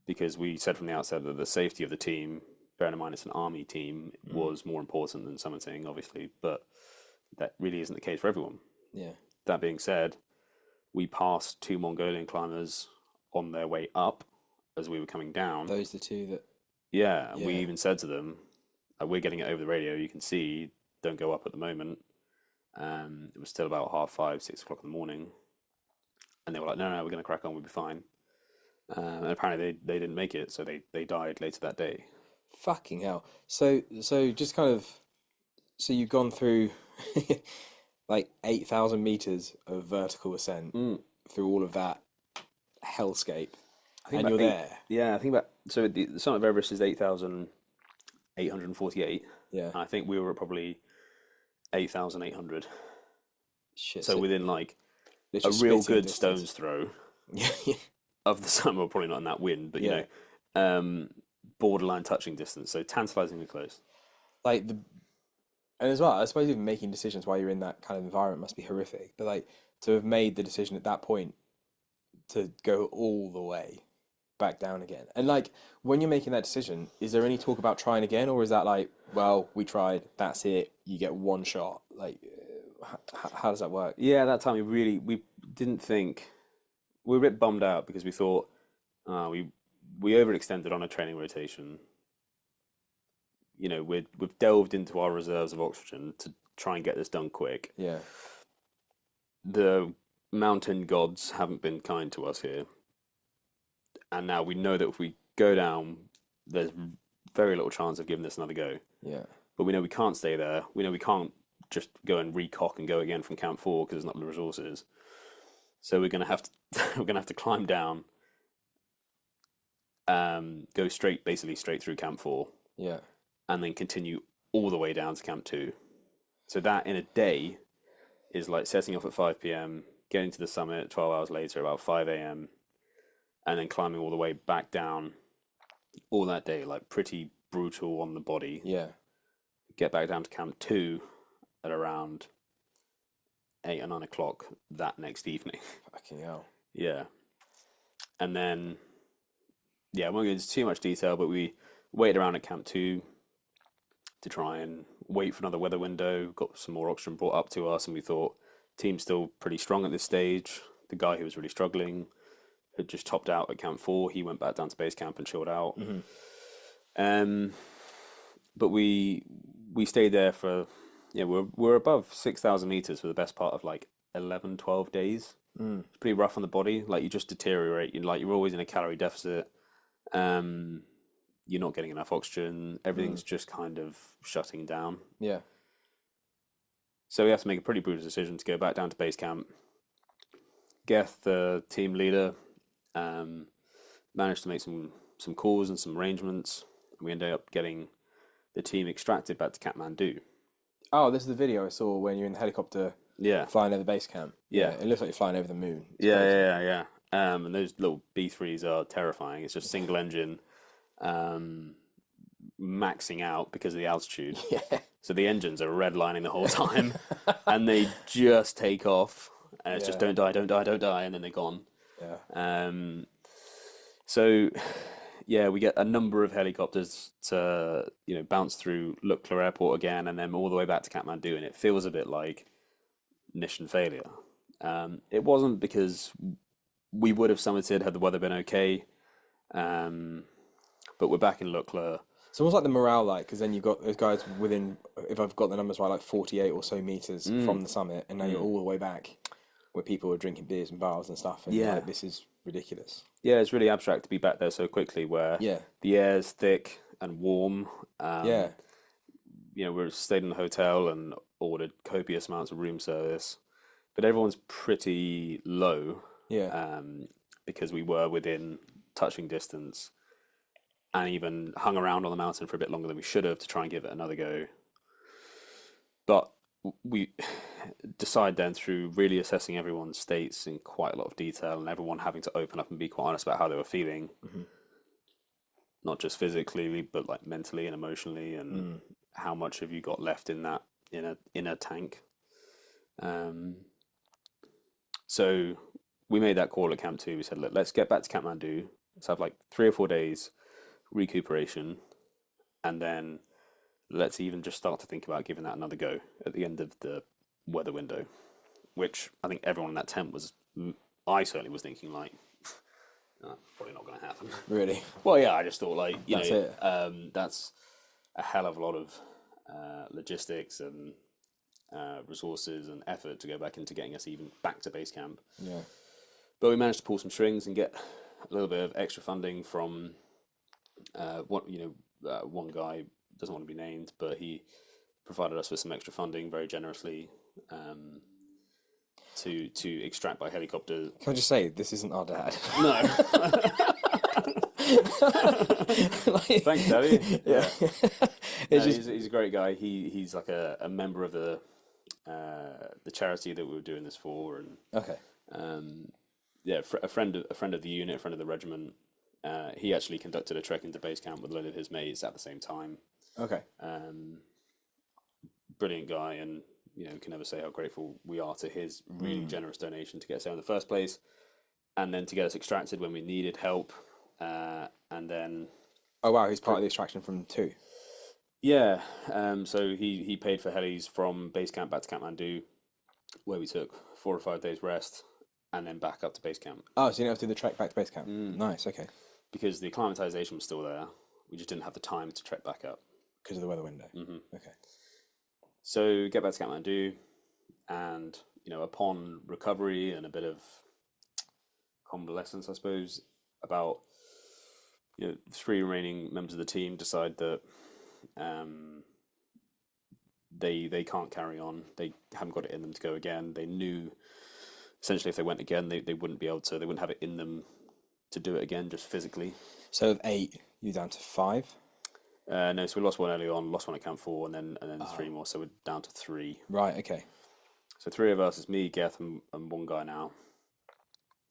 because we said from the outset that the safety of the team, bearing in mind it's an army team, was more important than summiting, obviously, but that really isn't the case for everyone. Yeah. That being said, we passed 2 Mongolian climbers on their way up as we were coming down. Those are the two that... Yeah, we even said to them, we're getting it over the radio, you can see, don't go up at the moment. It was still about 5:30, 6 o'clock in the morning. And they were like, no, we're going to crack on, we'll be fine. And apparently they didn't make it, so they died later that day. Fucking hell. So just kind of... So you've gone through like 8,000 meters of vertical ascent through all of that hellscape, and you're there. Yeah, I think about... So the summit of Everest is 8,848. Yeah. And I think we were at probably 8,800. Shit. So within like a literally real spitting good distance. stone's throw Yeah. of the summit. Well, probably not in that wind, but borderline touching distance. So tantalizingly close. Like and as well, I suppose even making decisions while you're in that kind of environment must be horrific. But like to have made the decision at that point to go all the way back down again, and like when you're making that decision, is there any talk about trying again, or is that like, well, we tried, that's it, you get one shot? Like, how does that work? Yeah, at that time we didn't think. We were a bit bummed out because we thought we overextended on a training rotation. We've delved into our reserves of oxygen to try and get this done quick. Yeah. The mountain gods haven't been kind to us here. And now we know that if we go down, there's very little chance of giving this another go. Yeah. But we know we can't stay there. We know we can't just go and recock and go again from Camp 4 because there's not the resources. So we're gonna have to climb down, go basically straight through Camp 4. Yeah. And then continue all the way down to Camp 2. So that in a day is like setting off at 5 p.m, getting to the summit 12 hours later, about 5 a.m, and then climbing all the way back down all that day, like pretty brutal on the body. Yeah. Get back down to Camp 2 at around 8 or 9 o'clock that next evening. Fucking hell. Yeah. And then, yeah, I won't go into too much detail, but we waited around at Camp 2 to try and wait for another weather window, got some more oxygen brought up to us, and we thought, team's still pretty strong at this stage. The guy who was really struggling had just topped out at Camp 4. He went back down to base camp and chilled out. But we stayed there for, yeah, we're above 6,000 meters for the best part of like 11, 12 days. It's pretty rough on the body. Like, you just deteriorate. You're always in a calorie deficit. You're not getting enough oxygen. Everything's just kind of shutting down. Yeah. So we have to make a pretty brutal decision to go back down to base camp. Geth, the team leader, managed to make some calls and some arrangements. We ended up getting the team extracted back to Kathmandu. Oh, this is the video I saw when you're in the helicopter Yeah. flying over the base camp. Yeah. It looks like you're flying over the moon. It's Yeah, crazy. yeah. And those little B3s are terrifying. It's just single engine, maxing out because of the altitude. Yeah. So the engines are redlining the whole time, and they just take off, and it's just Yeah. don't die, don't die, don't die, and then they're gone. Yeah. So, yeah, we get a number of helicopters to, bounce through Lukla Airport again, and then all the way back to Kathmandu, and it feels a bit like mission failure. It wasn't, because we would have summited had the weather been okay, but we're back in Lukla. So what's like the morale like? Because then you've got those guys within, if I've got the numbers right, like 48 or so meters from the summit, and now you're all the way back where people are drinking beers and bars and stuff. And Yeah. like, this is ridiculous. Yeah, it's really abstract to be back there so quickly, where Yeah. the air's thick and warm. Yeah. We stayed in a hotel and ordered copious amounts of room service, but everyone's pretty low. Yeah. Because we were within touching distance, and even hung around on the mountain for a bit longer than we should have to try and give it another go. But we decide then, through really assessing everyone's states in quite a lot of detail, and everyone having to open up and be quite honest about how they were feeling, not just physically, but like mentally and emotionally, and how much have you got left in that in a tank. So we made that call at Camp 2. We said, look, let's get back to Kathmandu. Let's have like 3 or 4 days recuperation, and then let's even just start to think about giving that another go at the end of the weather window, which I think everyone in that tent was, I certainly was thinking like, probably not going to happen. Really? Well, yeah, I just thought like, That's it. That's a hell of a lot of logistics and resources and effort to go back into getting us even back to base camp. Yeah. But we managed to pull some strings and get a little bit of extra funding from one guy doesn't want to be named, but he provided us with some extra funding very generously, to extract by helicopter. Can I just say, this isn't our dad? No. Like, Thanks, Daddy. Yeah. It's He's a great guy. He's like a member of the charity that we were doing this for, and okay. a friend of the unit, a friend of the regiment. He actually conducted a trek into base camp with a load of his mates at the same time. Okay. Brilliant guy, and can never say how grateful we are to his really generous donation to get us there in the first place, and then to get us extracted when we needed help, and then. Oh wow, he's part of the extraction from 2. Yeah, so he paid for helis from base camp back to Kathmandu, where we took 4 or 5 days rest, and then back up to base camp. Oh, so you didn't have to do the trek back to base camp. Nice. Okay. Because the acclimatization was still there, we just didn't have the time to trek back up. Because of the weather window. Okay. So get back to Kathmandu, and upon recovery and a bit of convalescence, I suppose, about 3 remaining members of the team decide that they can't carry on. They haven't got it in them to go again. They knew essentially if they went again, they wouldn't be able to. They wouldn't have it in them to do it again, just physically. So of 8, you're down to 5. No, so we lost one early on, lost one at Camp 4, and then 3 more. So we're down to 3. Right. Okay. So 3 of us, is me, Geth, and one guy now,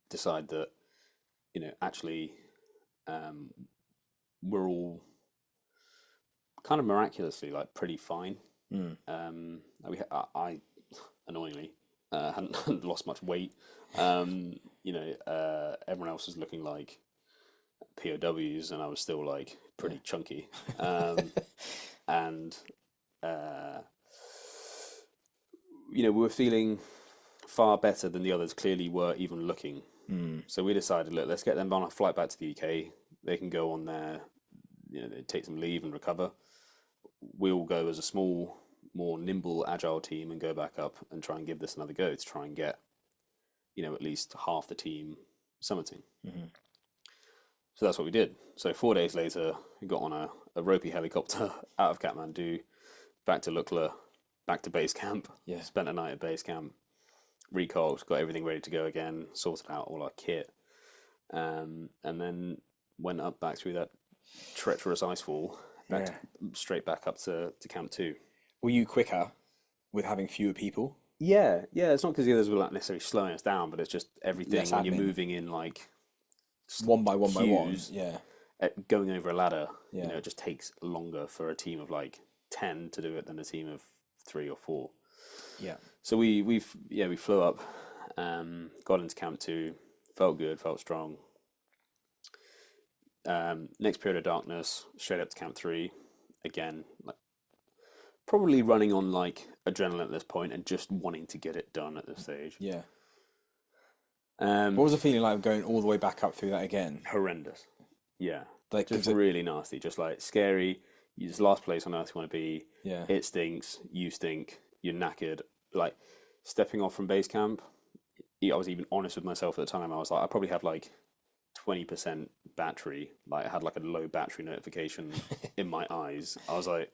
decide that actually we're all kind of miraculously like pretty fine. I annoyingly hadn't lost much weight. Everyone else was looking like POWs, and I was still like pretty chunky. And we were feeling far better than the others clearly were even looking. So we decided, look, let's get them on a flight back to the UK. They can go on there, they take some leave and recover. We'll go as a small, more nimble, agile team and go back up and try and give this another go to try and get, at least half the team summiting. So that's what we did. So 4 days later, we got on a ropey helicopter out of Kathmandu, back to Lukla, back to base camp. Yeah. Spent a night at base camp, recalked, got everything ready to go again, sorted out all our kit, and then went up back through that treacherous icefall, straight back up to Camp 2. Were you quicker with having fewer people? Yeah. It's not because the others were not necessarily slowing us down, but it's just everything when you're moving in like one by one. Yeah. Going over a ladder, it just takes longer for a team of like 10 to do it than a team of 3 or 4. Yeah. So we flew up, got into Camp 2, felt good, felt strong. Next period of darkness, straight up to Camp 3, again, like probably running on like adrenaline at this point and just wanting to get it done at this stage. Yeah. What was the feeling like going all the way back up through that again? Horrendous. Yeah. Like just really nasty, just like scary. It's the last place on earth you want to be. Yeah. It stinks, you stink, you're knackered. Like stepping off from base camp, I was even honest with myself at the time. I was like, I probably have like 20% battery. Like I had like a low battery notification in my eyes. I was like,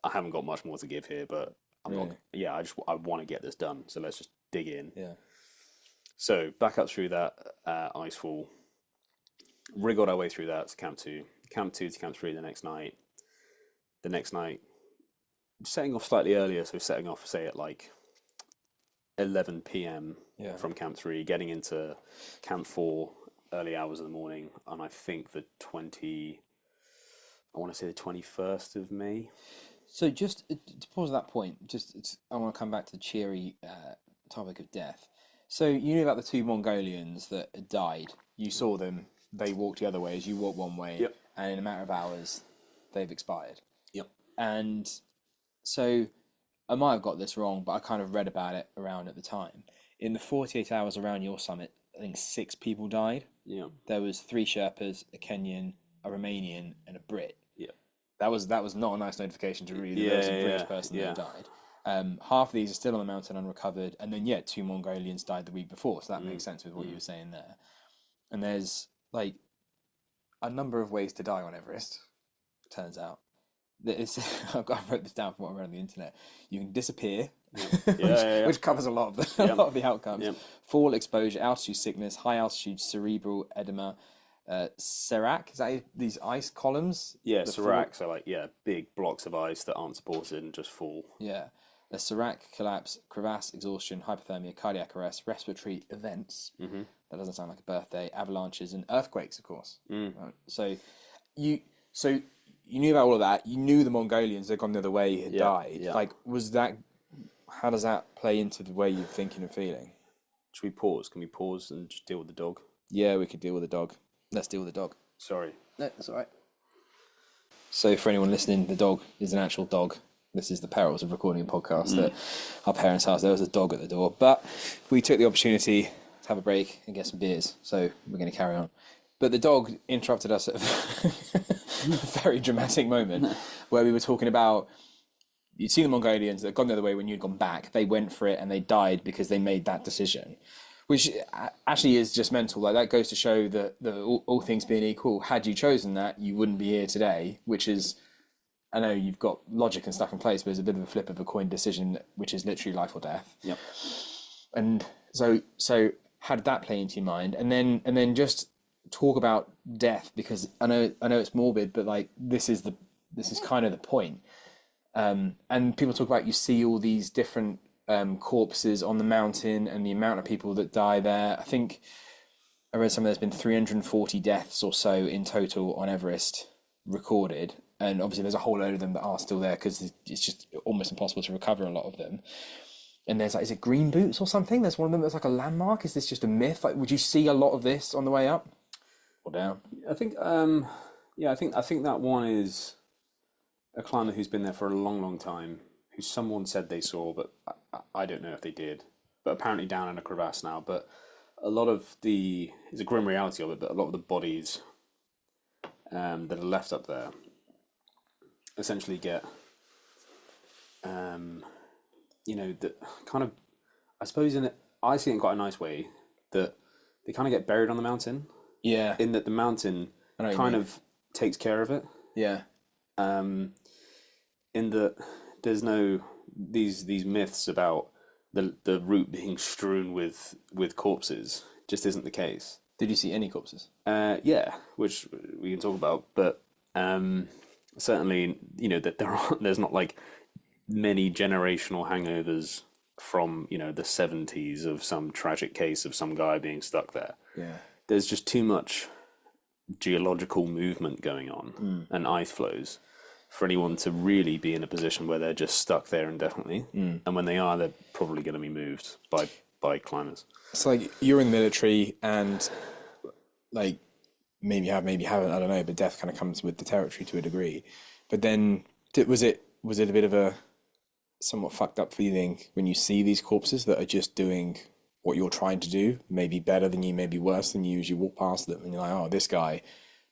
I haven't got much more to give here, but I'm not. Yeah, I want to get this done. So let's just dig in. Yeah. So back up through that icefall, wriggled our way through that to Camp 2. Camp 2 to Camp 3 the next night. The next night, setting off slightly earlier, so setting off, say, at like 11 p.m. From Camp 3, getting into Camp 4 early hours of the morning, on I think the 21st of May. So just to pause at that point, I want to come back to the cheery topic of death. So you knew about the 2 Mongolians that had died. You saw them. They walked the other way as you walked one way. Yep. And in a matter of hours, they've expired. Yep. And so I might have got this wrong, but I kind of read about it around at the time. In the 48 hours around your summit, I think 6 people died. Yeah. There was 3 Sherpas, a Kenyan, a Romanian, and a Brit. Yeah. That was not a nice notification to read. There was a British person that died. Half of these are still on the mountain unrecovered, and then 2 Mongolians died the week before, so that makes sense with what you were saying there. And there's like a number of ways to die on Everest. Turns out, I wrote this down from what I read on the internet. You can disappear, which covers a lot of the outcomes. Yep. Fall exposure, altitude sickness, high altitude cerebral edema. Serac, is that these ice columns? Yeah, Serac, so like big blocks of ice that aren't supported and just fall. Yeah. A Serac collapse, crevasse, exhaustion, hypothermia, cardiac arrest, respiratory events. Mm-hmm. That doesn't sound like a birthday. Avalanches and earthquakes, of course. Right. So you knew about all of that. You knew the Mongolians had gone the other way, had died. Yeah. Like, how does that play into the way you're thinking and feeling? Should we pause? Can we pause and just deal with the dog? Yeah, we could deal with the dog. Let's deal with the dog. Sorry. No, that's all right. So for anyone listening, the dog is an actual dog. This is the perils of recording a podcast at our parents' house. There was a dog at the door, but we took the opportunity to have a break and get some beers, so we're going to carry on. But the dog interrupted us at a very dramatic moment where we were talking about, you'd seen the Mongolians that had gone the other way when you'd gone back. They went for it and they died because they made that decision, which actually is just mental. Like, that goes to show that all things being equal, had you chosen that, you wouldn't be here today, which is, I know you've got logic and stuff in place, but it's a bit of a flip of a coin decision, which is literally life or death. Yep. And so how did that play into your mind? And then just talk about death, because I know it's morbid, but like this is kind of the point. And people talk about, you see all these different corpses on the mountain and the amount of people that die there. I think I read somewhere there's been 340 deaths or so in total on Everest recorded. And obviously there's a whole load of them that are still there because it's just almost impossible to recover a lot of them. And there's like, is it green boots or something? There's one of them that's like a landmark. Is this just a myth? Like, would you see a lot of this on the way up or down? I think, yeah, I think that one is a climber who's been there for a long, long time, who someone said they saw, but I don't know if they did. But apparently down in a crevasse now. But a lot of it's a grim reality of it, but a lot of the bodies that are left up there essentially get, that kind of, I suppose I see it in quite a nice way, that they kind of get buried on the mountain. Yeah. In that the mountain kind of takes care of it. Yeah. In that there's no these myths about the route being strewn with corpses just isn't the case. Did you see any corpses? Yeah, which we can talk about, but certainly that there's not like many generational hangovers from the 70s of some tragic case of some guy being stuck there. Yeah. There's just too much geological movement going on and ice flows for anyone to really be in a position where they're just stuck there indefinitely. And when they are, they're probably going to be moved by climbers. It's like you're in the military and like maybe you have, maybe you haven't, I don't know, but death kind of comes with the territory to a degree. But then was it a bit of a somewhat fucked up feeling when you see these corpses that are just doing what you're trying to do, maybe better than you, maybe worse than you, as you walk past them and you're like, oh, this guy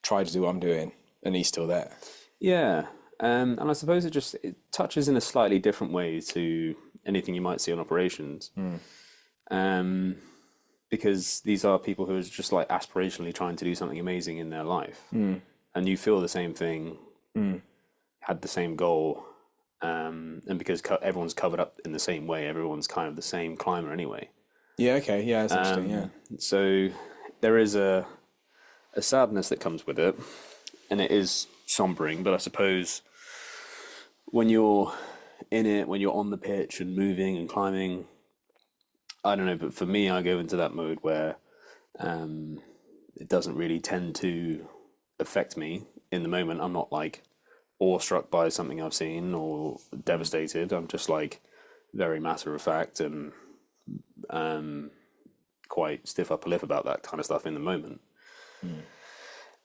tried to do what I'm doing and he's still there. Yeah. And I suppose it touches in a slightly different way to anything you might see on operations. Because these are people who are just like aspirationally trying to do something amazing in their life. And you feel the same thing, had the same goal. And because everyone's covered up in the same way, everyone's kind of the same climber anyway. Yeah, okay, yeah, that's interesting, yeah. So there is a sadness that comes with it, and it is sombering, but I suppose when you're in it, when you're on the pitch and moving and climbing, I don't know, but for me, I go into that mode where it doesn't really tend to affect me in the moment. I'm not like awestruck by something I've seen or devastated. I'm just like very matter of fact and quite stiff upper lip about that kind of stuff in the moment.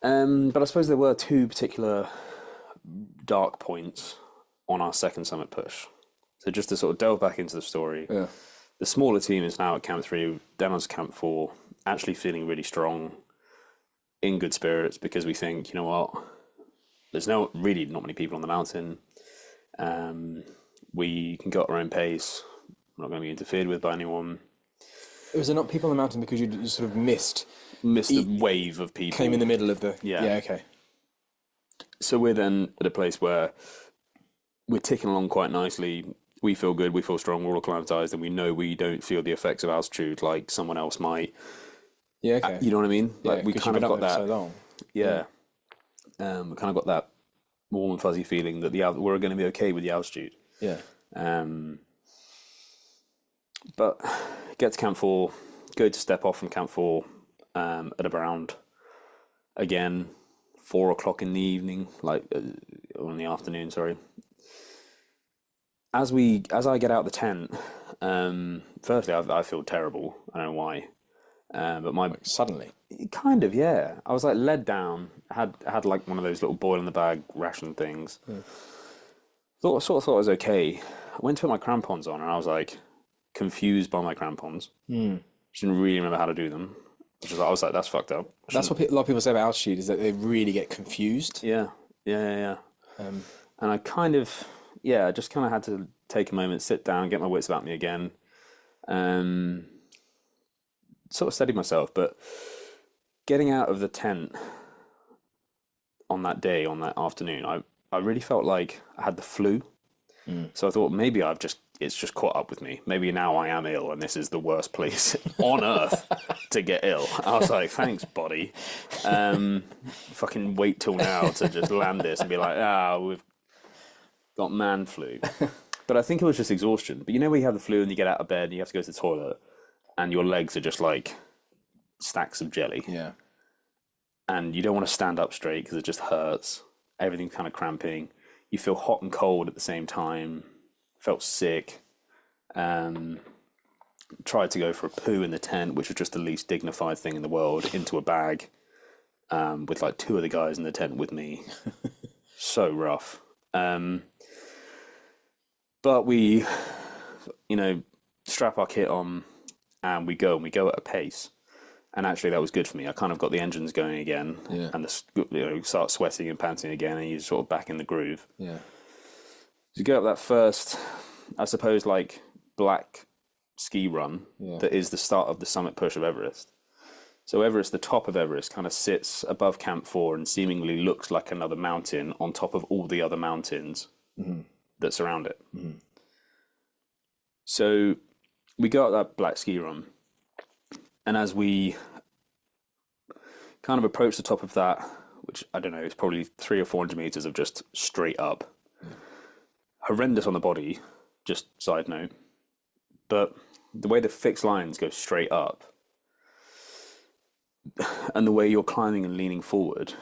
But I suppose there were two particular dark points on our second summit push. So just to sort of delve back into the story, the smaller team is now at Camp 3, down on Camp 4, actually feeling really strong, in good spirits, because we think, you know what, there's not many people on the mountain. We can go at our own pace. We're not going to be interfered with by anyone. Was there not people on the mountain because you sort of missed the wave of people? Came in the middle of the... Yeah, okay. So we're then at a place where we're ticking along quite nicely. We feel good, we feel strong, we're all acclimatized, and we know we don't feel the effects of altitude like someone else might. Yeah, okay. You know what I mean? Yeah, like we kind of got that. So long. Yeah. We kind of got that warm and fuzzy feeling that we're going to be okay with the altitude. Yeah. But get to Camp 4, go to step off from Camp 4 at around, again, 4 o'clock in the evening, or in the afternoon, sorry. As I get out the tent, firstly, I feel terrible. I don't know why. But suddenly? Kind of, yeah. I was like led down. I had like one of those little boil in the bag ration things. Sort of thought it was okay. I went to put my crampons on and I was like confused by my crampons. Didn't really remember how to do them. I was like, that's fucked up. That's what a lot of people say about altitude, is that they really get confused. Yeah. And I kind of, I just kind of had to take a moment, sit down, get my wits about me again. Sort of steadied myself, but getting out of the tent on that day, on that afternoon, I really felt like I had the flu. So I thought maybe it's just caught up with me. Maybe now I am ill and this is the worst place on earth to get ill. I was like, thanks, body. Fucking wait till now to just land this and be like, we've got man flu. But I think it was just exhaustion. But you know when you have the flu and you get out of bed and you have to go to the toilet and your legs are just like stacks of jelly. Yeah. And you don't want to stand up straight because it just hurts. Everything's kind of cramping. You feel hot and cold at the same time. Felt sick. Tried to go for a poo in the tent, which was just the least dignified thing in the world, into a bag, with like 2 of the guys in the tent with me. So rough. But we, strap our kit on and we go at a pace. And actually, that was good for me. I kind of got the engines going again, and start sweating and panting again, and you're sort of back in the groove. Yeah. So you go up that first, I suppose, like black ski run that is the start of the summit push of Everest. So Everest, the top of Everest, kind of sits above Camp 4 and seemingly looks like another mountain on top of all the other mountains that surround it. Mm-hmm. So we go up that black ski run, and as we kind of approach the top of that, which I don't know, it's probably 300 or 400 meters of just straight up, horrendous on the body, just side note, but the way the fixed lines go straight up and the way you're climbing and leaning forward,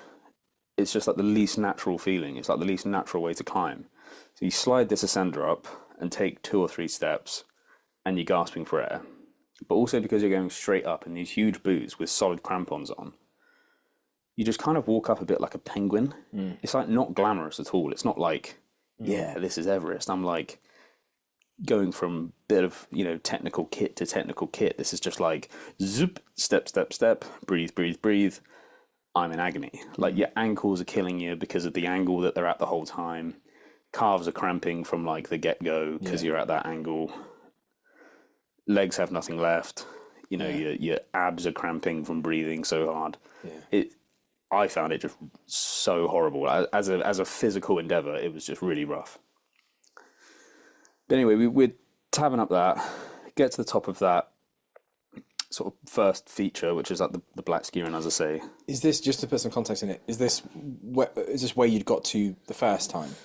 it's just like the least natural feeling. It's like the least natural way to climb. So you slide this ascender up and take 2 or 3 steps and you're gasping for air. But also because you're going straight up in these huge boots with solid crampons on, you just kind of walk up a bit like a penguin. It's like not glamorous at all. It's not like, this is Everest. I'm like going from bit of, technical kit to technical kit. This is just like zoop, step, step, step, breathe, breathe, breathe. I'm in agony. Like your ankles are killing you because of the angle that they're at the whole time. Calves are cramping from like the get-go because you're at that angle. Legs have nothing left. Your abs are cramping from breathing so hard. I found it just so horrible. As a physical endeavor, it was just really rough. But anyway, we're tabbing up that, get to the top of that sort of first feature, which is like the black ski run, as I say. Is this, just to put some context in it, is this where you'd got to the first time?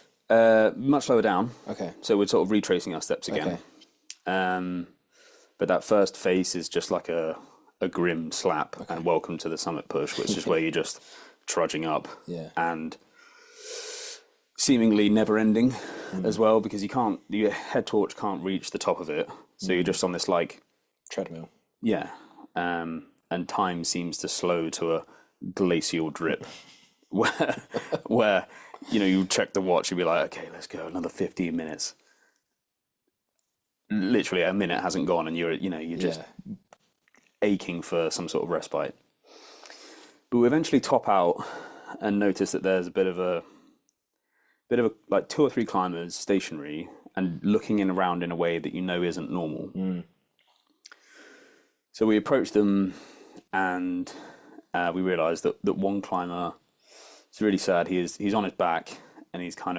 Much lower down. Okay. So we're sort of retracing our steps again. Okay. But that first phase is just like a grim slap and welcome to the summit push, which is where you're just trudging up and seemingly never ending as well, because your head torch can't reach the top of it. So you're just on this like treadmill. Yeah. And time seems to slow to a glacial drip where you check the watch, you'll be like, okay, let's go another 15 minutes. Literally a minute hasn't gone and you're just aching for some sort of respite. But we eventually top out and notice that there's a bit of a like 2 or 3 climbers stationary and looking around in a way that isn't normal. So we approach them and we realise that one climber, it's really sad, he's on his back and he's not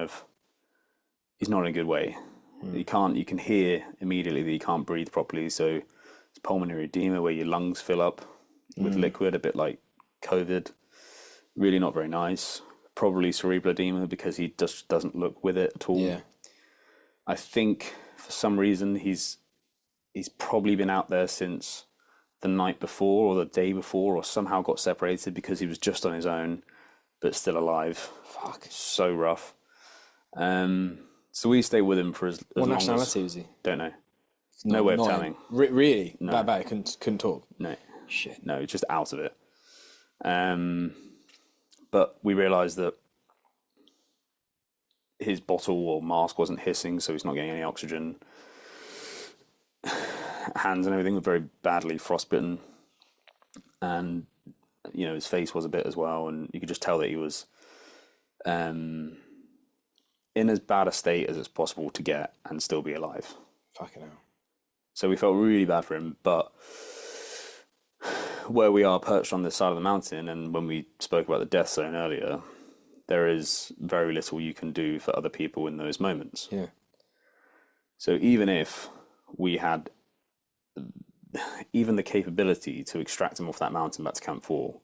in a good way. You can hear immediately that he can't breathe properly, so it's pulmonary edema where your lungs fill up with liquid, a bit like COVID. Really not very nice. Probably cerebral edema because he just doesn't look with it at all. Yeah. I think for some reason he's probably been out there since the night before or the day before, or somehow got separated because he was just on his own but still alive. Fuck, so rough. So we stay with him for as long as... What nationality was he? Don't know. No way of telling. Really? No. That bad? Couldn't talk? No. Shit. No, just out of it. But we realised that his bottle or mask wasn't hissing, so he's not getting any oxygen. Hands and everything were very badly frostbitten. And, his face was a bit as well, and you could just tell that he was... in as bad a state as it's possible to get and still be alive. Fucking hell. So we felt really bad for him, but where we are perched on this side of the mountain, and when we spoke about the death zone earlier, there is very little you can do for other people in those moments. Yeah. So even if we had even the capability to extract him off that mountain back to Camp 4,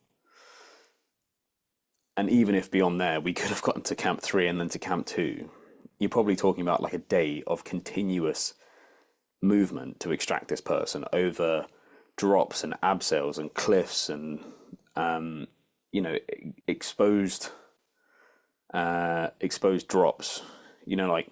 and even if beyond there we could have gotten to Camp 3 and then to Camp 2, you're probably talking about like a day of continuous movement to extract this person over drops and abseils and cliffs and exposed drops, like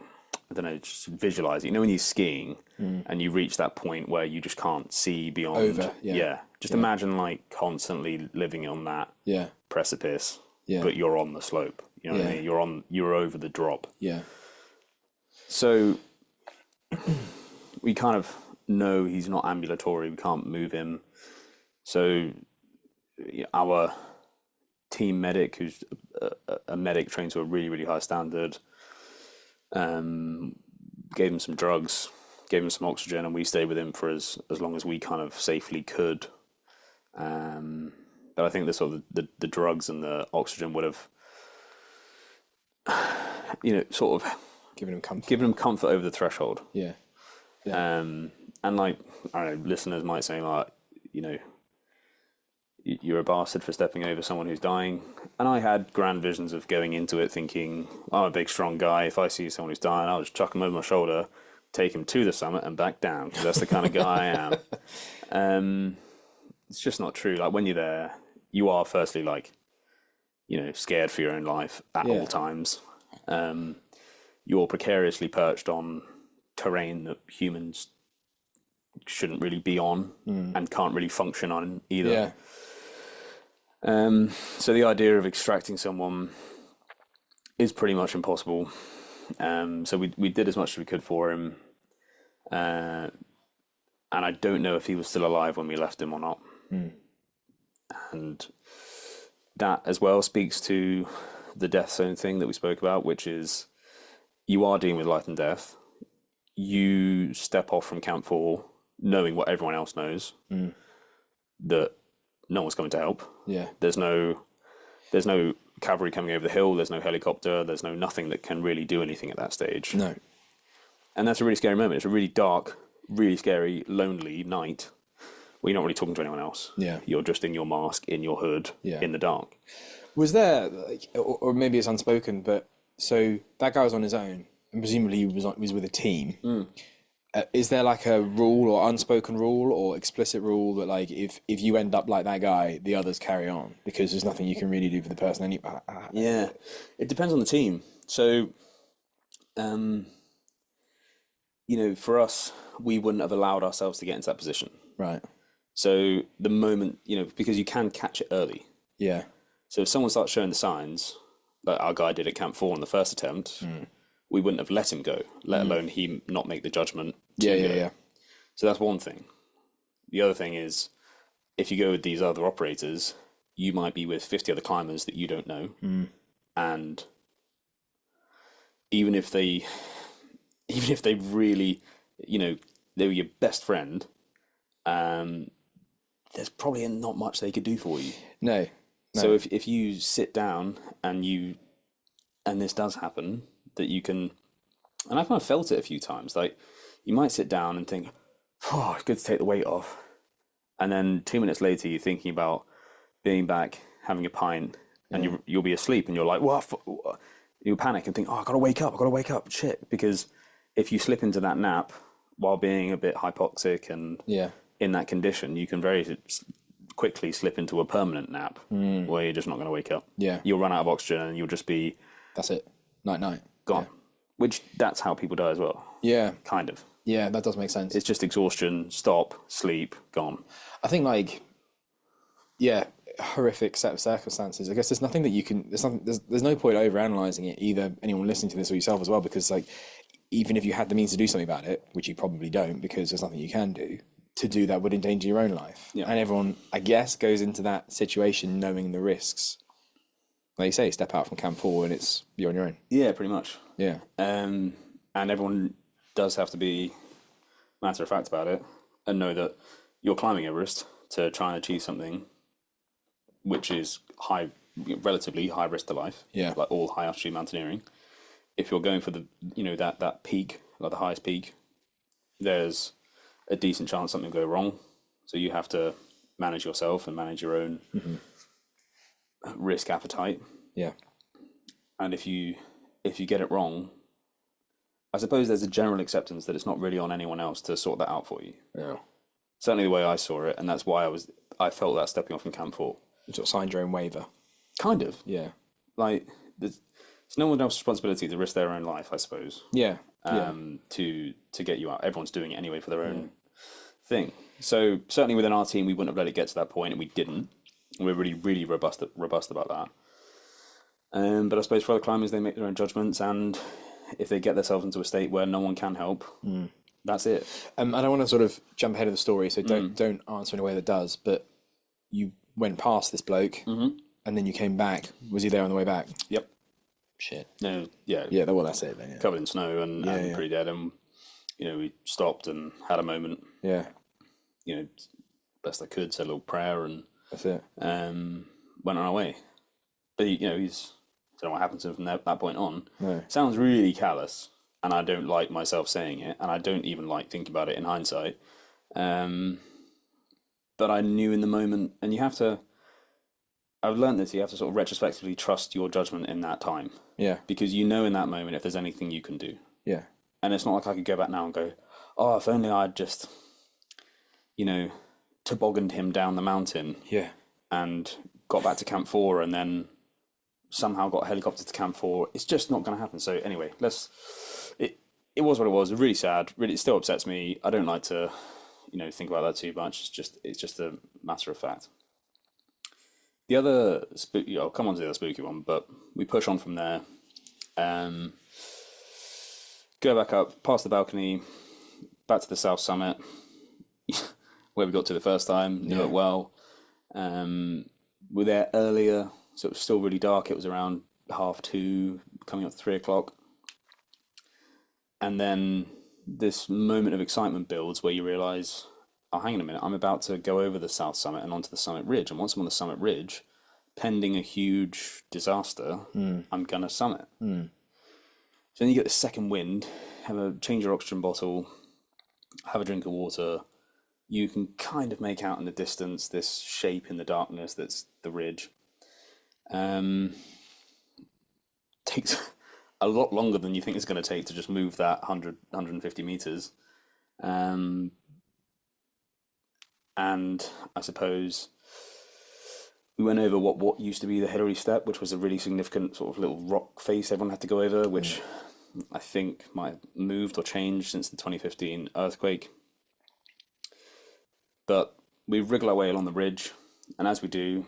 I don't know, just visualize it. You know, when you're skiing and you reach that point where you just can't see beyond. Over, yeah. Just imagine like constantly living on that Yeah. precipice, Yeah. but you're on the slope. You know what I Yeah. mean? You're over the drop. Yeah. So we kind of know he's not ambulatory. We can't move him. So our team medic, who's a medic trained to a really, really high standard, gave him some drugs, gave him some oxygen, and we stayed with him for as long as we kind of safely could. But I think the sort of the drugs and the oxygen would have, sort of Giving him comfort. given him comfort over the threshold. Yeah. And like, I don't know, listeners might say like, you're a bastard for stepping over someone who's dying. And I had grand visions of going into it thinking, I'm a big, strong guy. If I see someone who's dying, I'll just chuck him over my shoulder, take him to the summit and back down, because that's the kind of guy I am. It's just not true. Like, when you're there, you are firstly like, scared for your own life at all times. You're precariously perched on terrain that humans shouldn't really be on and can't really function on either. Yeah. So the idea of extracting someone is pretty much impossible. So we did as much as we could for him. And I don't know if he was still alive when we left him or not. And that as well speaks to the death zone thing that we spoke about, which is you are dealing with life and death. You step off from Camp 4 knowing what everyone else knows, that no one's coming to help. Yeah. There's no cavalry coming over the hill. There's no helicopter. There's nothing that can really do anything at that stage. No. And that's a really scary moment. It's a really dark, really scary, lonely night where you're not really talking to anyone else. Yeah. You're just in your mask, in your hood, in the dark. Was there, like, or maybe it's unspoken, but so that guy was on his own, and presumably he was with a team. Is there like a rule or unspoken rule or explicit rule that like if you end up like that guy, the others carry on because there's nothing you can really do for the person anyway? Yeah, it depends on the team. So, for us, we wouldn't have allowed ourselves to get into that position. Right. So the moment, because you can catch it early. Yeah. So if someone starts showing the signs, like our guy did at Camp 4 on the first attempt, we wouldn't have let him go, let alone he not make the judgment to go. Yeah. So that's one thing. The other thing is, if you go with these other operators, you might be with 50 other climbers that you don't know. And even if they really, they were your best friend, there's probably not much they could do for you. No. So if you sit down and this does happen, that you can, and I've kind of felt it a few times, like you might sit down and think, oh, it's good to take the weight off. And then 2 minutes later, you're thinking about being back, having a pint, and you'll be asleep and you're like, what? You'll panic and think, oh, I've got to wake up, shit. Because if you slip into that nap while being a bit hypoxic and in that condition, you can very quickly slip into a permanent nap where you're just not going to wake up. Yeah. You'll run out of oxygen and you'll just be... That's it. Night. Gone. Yeah. Which, that's how people die as well. Yeah. Kind of. Yeah, that does make sense. It's just exhaustion, stop, sleep, gone. I think horrific set of circumstances. I guess there's nothing that you can, there's no point over analysing it, either anyone listening to this or yourself as well, because like, even if you had the means to do something about it, which you probably don't because there's nothing you can do, to do that would endanger your own life. Yeah. And everyone, I guess, goes into that situation knowing the risks. Like you say, step out from Camp 4 and you're on your own. Yeah, pretty much. Yeah. And everyone does have to be matter of fact about it and know that you're climbing Everest to try and achieve something which is relatively high risk to life. Yeah. Like all high altitude mountaineering. If you're going for the, that peak, like the highest peak, there's a decent chance something will go wrong. So you have to manage yourself and manage your own risk appetite. Yeah. And if you get it wrong, I suppose there's a general acceptance that it's not really on anyone else to sort that out for you. Yeah. Certainly the way I saw it, and that's why I felt that stepping off from Camp 4. You sort of signed your own waiver. Kind of. Yeah. Like, it's no one else's responsibility to risk their own life, I suppose. Yeah. to get you out. Everyone's doing it anyway for their own thing. So certainly within our team, we wouldn't have let it get to that point, and we didn't. We're really, really robust about that. But I suppose for other climbers, they make their own judgments, and if they get themselves into a state where no one can help, that's it. I don't want to sort of jump ahead of the story, so don't answer in a way that does. But you went past this bloke, and then you came back. Was he there on the way back? Yep. Shit. No. Yeah. Yeah. Well, that's it then. Yeah. Covered in snow and pretty dead, and we stopped and had a moment. Yeah. Best I could, said a little prayer, and That's it. went on our way. But he's I don't know what happened to him from that point on. No. Sounds really callous, and I don't like myself saying it, and I don't even like thinking about it in hindsight. But I knew in the moment, and I've learned this, you have to sort of retrospectively trust your judgment in that time. Yeah. Because you know in that moment if there's anything you can do. Yeah. And it's not like I could go back now and go, oh, if only I'd just, tobogganed him down the mountain. Yeah. And got back to Camp 4 and then somehow got a helicopter to Camp 4. It's just not going to happen. So anyway, it was what it was. Really sad. Really, it still upsets me. I don't like to, think about that too much. It's just a matter of fact. The other spooky, I'll come on to the other spooky one, but we push on from there. Go back up, past the balcony, back to the south summit, where we got to the first time, knew it well. We're there earlier, so it was still really dark. It was around 2:30, coming up to 3:00. And then this moment of excitement builds where you realise, oh, hang on a minute, I'm about to go over the south summit and onto the summit ridge. And once I'm on the summit ridge, pending a huge disaster, I'm going to summit. So then you get the second wind, change your oxygen bottle, have a drink of water. You can kind of make out in the distance this shape in the darkness that's the ridge. Takes a lot longer than you think it's going to take to just move that 150 meters. And I suppose we went over what used to be the Hillary Step, which was a really significant sort of little rock face everyone had to go over, which I think might have moved or changed since the 2015 earthquake. But we wriggle our way along the ridge, and as we do,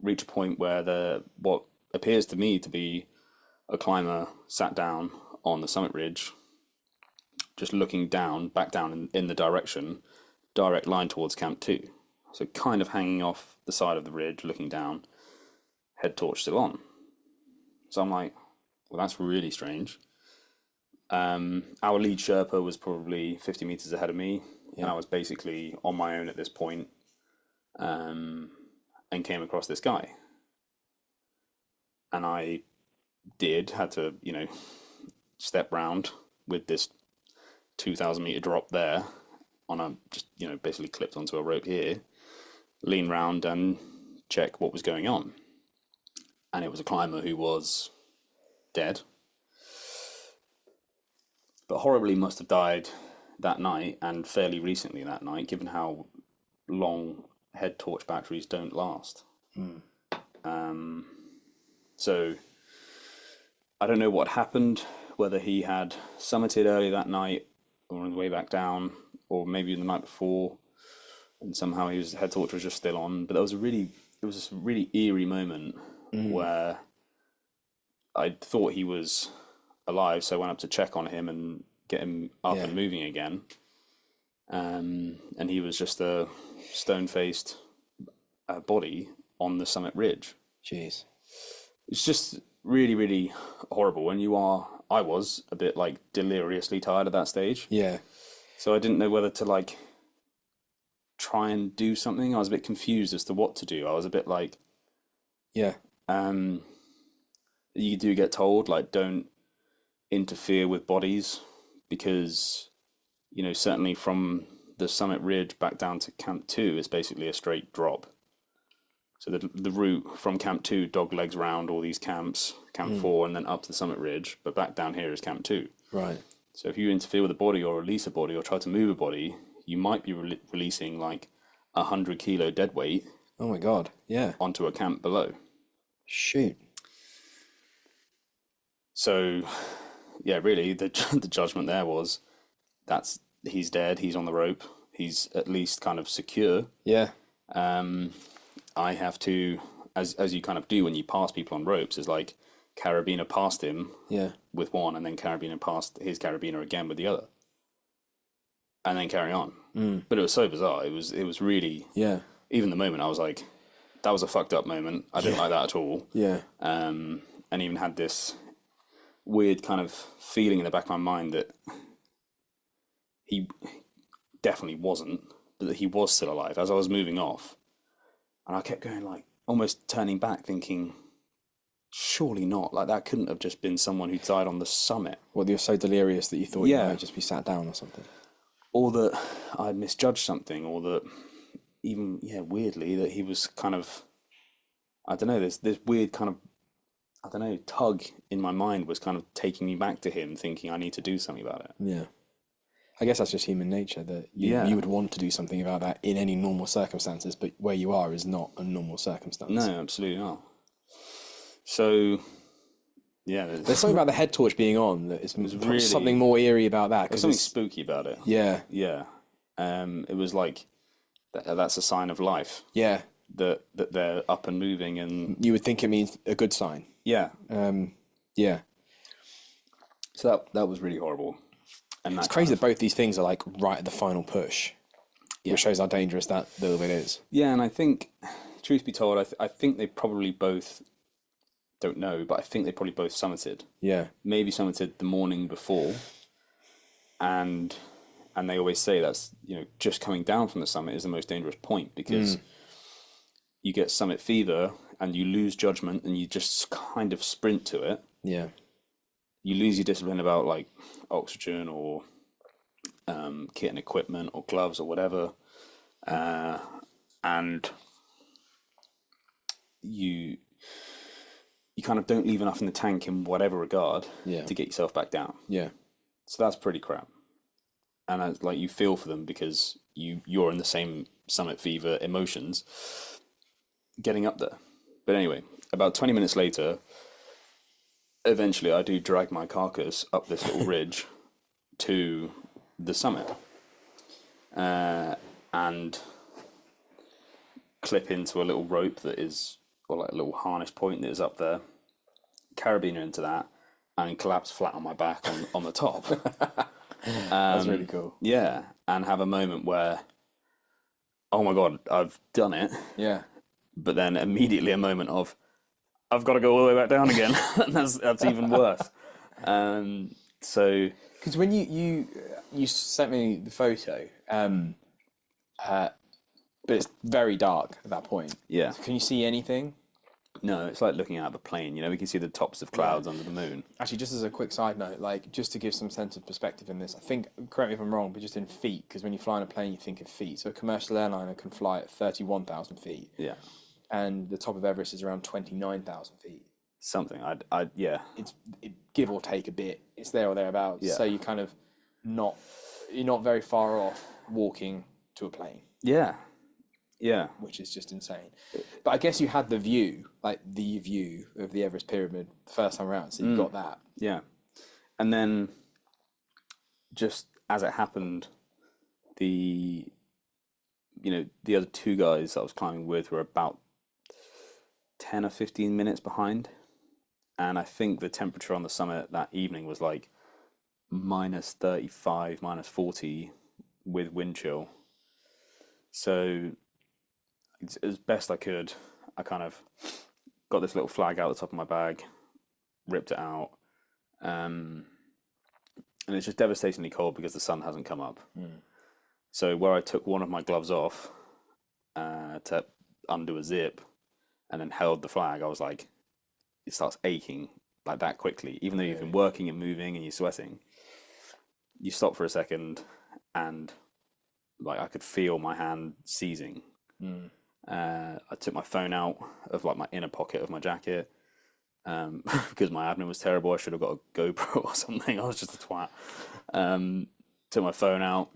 reach a point where what appears to me to be a climber sat down on the summit ridge, just looking back down in the direct line towards Camp 2. So kind of hanging off the side of the ridge, looking down, head torch still on. So I'm like, well, that's really strange. Our lead Sherpa was probably 50 meters ahead of me, and I was basically on my own at this point, and came across this guy. And I had to, step round with this 2,000 meter drop there basically clipped onto a rope here, lean round and check what was going on. And it was a climber who was dead, but horribly must have died that night, and fairly recently that night, given how long head torch batteries don't last. So I don't know what happened, whether he had summited early that night or on the way back down, or maybe the night before, and somehow his head torch was just still on. But it was a really eerie moment where I thought he was alive, so I went up to check on him and get him up and moving again. And he was just a stone-faced body on the summit ridge. Jeez. It's just really, really horrible. And I was a bit like deliriously tired at that stage. Yeah. So I didn't know whether to try and do something. I was a bit confused as to what to do. I was a bit like, you do get told, don't interfere with bodies, because, certainly from the summit ridge back down to Camp 2 is basically a straight drop. So the route from Camp 2 dog legs round all these camps, Camp 4, and then up to the summit ridge, but back down here is Camp 2. Right. So if you interfere with a body or release a body or try to move a body, you might be releasing 100 kilo dead weight. Oh my God. Yeah. Onto a camp below. Shoot. So yeah, really, the the judgment there was he's dead. He's on the rope. He's at least kind of secure. Yeah. I have to, as you kind of do when you pass people on ropes, is like carabiner past him Yeah. with one, and then carabiner past his carabiner again with the other, and then carry on. But it was so bizarre. It was really, Yeah. even the moment I was like, that was a fucked up moment. I didn't like that at all. Yeah. And even had this weird kind of feeling in the back of my mind that he definitely wasn't, but that he was still alive as I was moving off. And I kept going, like, almost turning back, thinking, surely not. Like, that couldn't have just been someone who died on the summit. Well, you're so delirious that you thought you might just be sat down or something. Or that I'd misjudged something, or that even, weirdly, that he was kind of, I don't know, this weird kind of, I don't know, tug in my mind was kind of taking me back to him, thinking I need to do something about it. Yeah. I guess that's just human nature, that you would want to do something about that in any normal circumstances, but where you are is not a normal circumstance. No, absolutely not. So, yeah. There's something about the head torch being on that is really, something more eerie about that. There's something spooky about it. Yeah. Yeah. It was like, that's a sign of life. Yeah. That they're up and moving, and you would think it means a good sign. Yeah. Yeah. So that was really horrible. And it's crazy that both these things are like right at the final push, which shows how dangerous that little bit is. Yeah, and I think, truth be told, I think they probably both, don't know, but I think they probably both summited. Yeah. Maybe summited the morning before, and they always say that's, just coming down from the summit is the most dangerous point, because you get summit fever and you lose judgment and you just kind of sprint to it. Yeah. You lose your discipline about like oxygen or kit and equipment or gloves or whatever, and you kind of don't leave enough in the tank in whatever regard to get yourself back down. Yeah. So that's pretty crap. And it's like you feel for them because you're in the same summit fever emotions getting up there. But anyway, about 20 minutes later, eventually I do drag my carcass up this little ridge to the summit, and clip into a little rope that is, or like a little harness point that is up there, carabiner into that, and collapse flat on my back on the top. That's really cool. Yeah, and have a moment where, oh my God, I've done it. Yeah. But then immediately a moment of, I've got to go all the way back down again. that's even worse. So, because when you sent me the photo, but it's very dark at that point. Yeah. Can you see anything? No, it's like looking out of a plane. We can see the tops of clouds under the moon. Actually, just as a quick side note, like just to give some sense of perspective in this, I think, correct me if I'm wrong, but just in feet, because when you fly in a plane, you think of feet. So a commercial airliner can fly at 31,000 feet. Yeah. And the top of Everest is around 29,000 feet. Something. Yeah. It's give or take a bit. It's there or thereabouts. Yeah. So you kind of you're not very far off walking to a plane. Yeah. Yeah. Which is just insane. But I guess you had the view of the Everest Pyramid the first time around, so you got that. Yeah. And then, just as it happened, the other two guys I was climbing with were about 10 or 15 minutes behind. And I think the temperature on the summit that evening was like minus 35, minus 40 with wind chill. So, as best I could, I kind of got this little flag out the top of my bag, ripped it out, and it's just devastatingly cold because the sun hasn't come up. So where I took one of my gloves off to undo a zip and then held the flag, I was like, it starts aching like that quickly. Even though you've been working and moving and you're sweating, you stop for a second and like I could feel my hand seizing. I took my phone out of like my inner pocket of my jacket because my admin was terrible. I should have got a GoPro or something. I was just a twat. Took my phone out,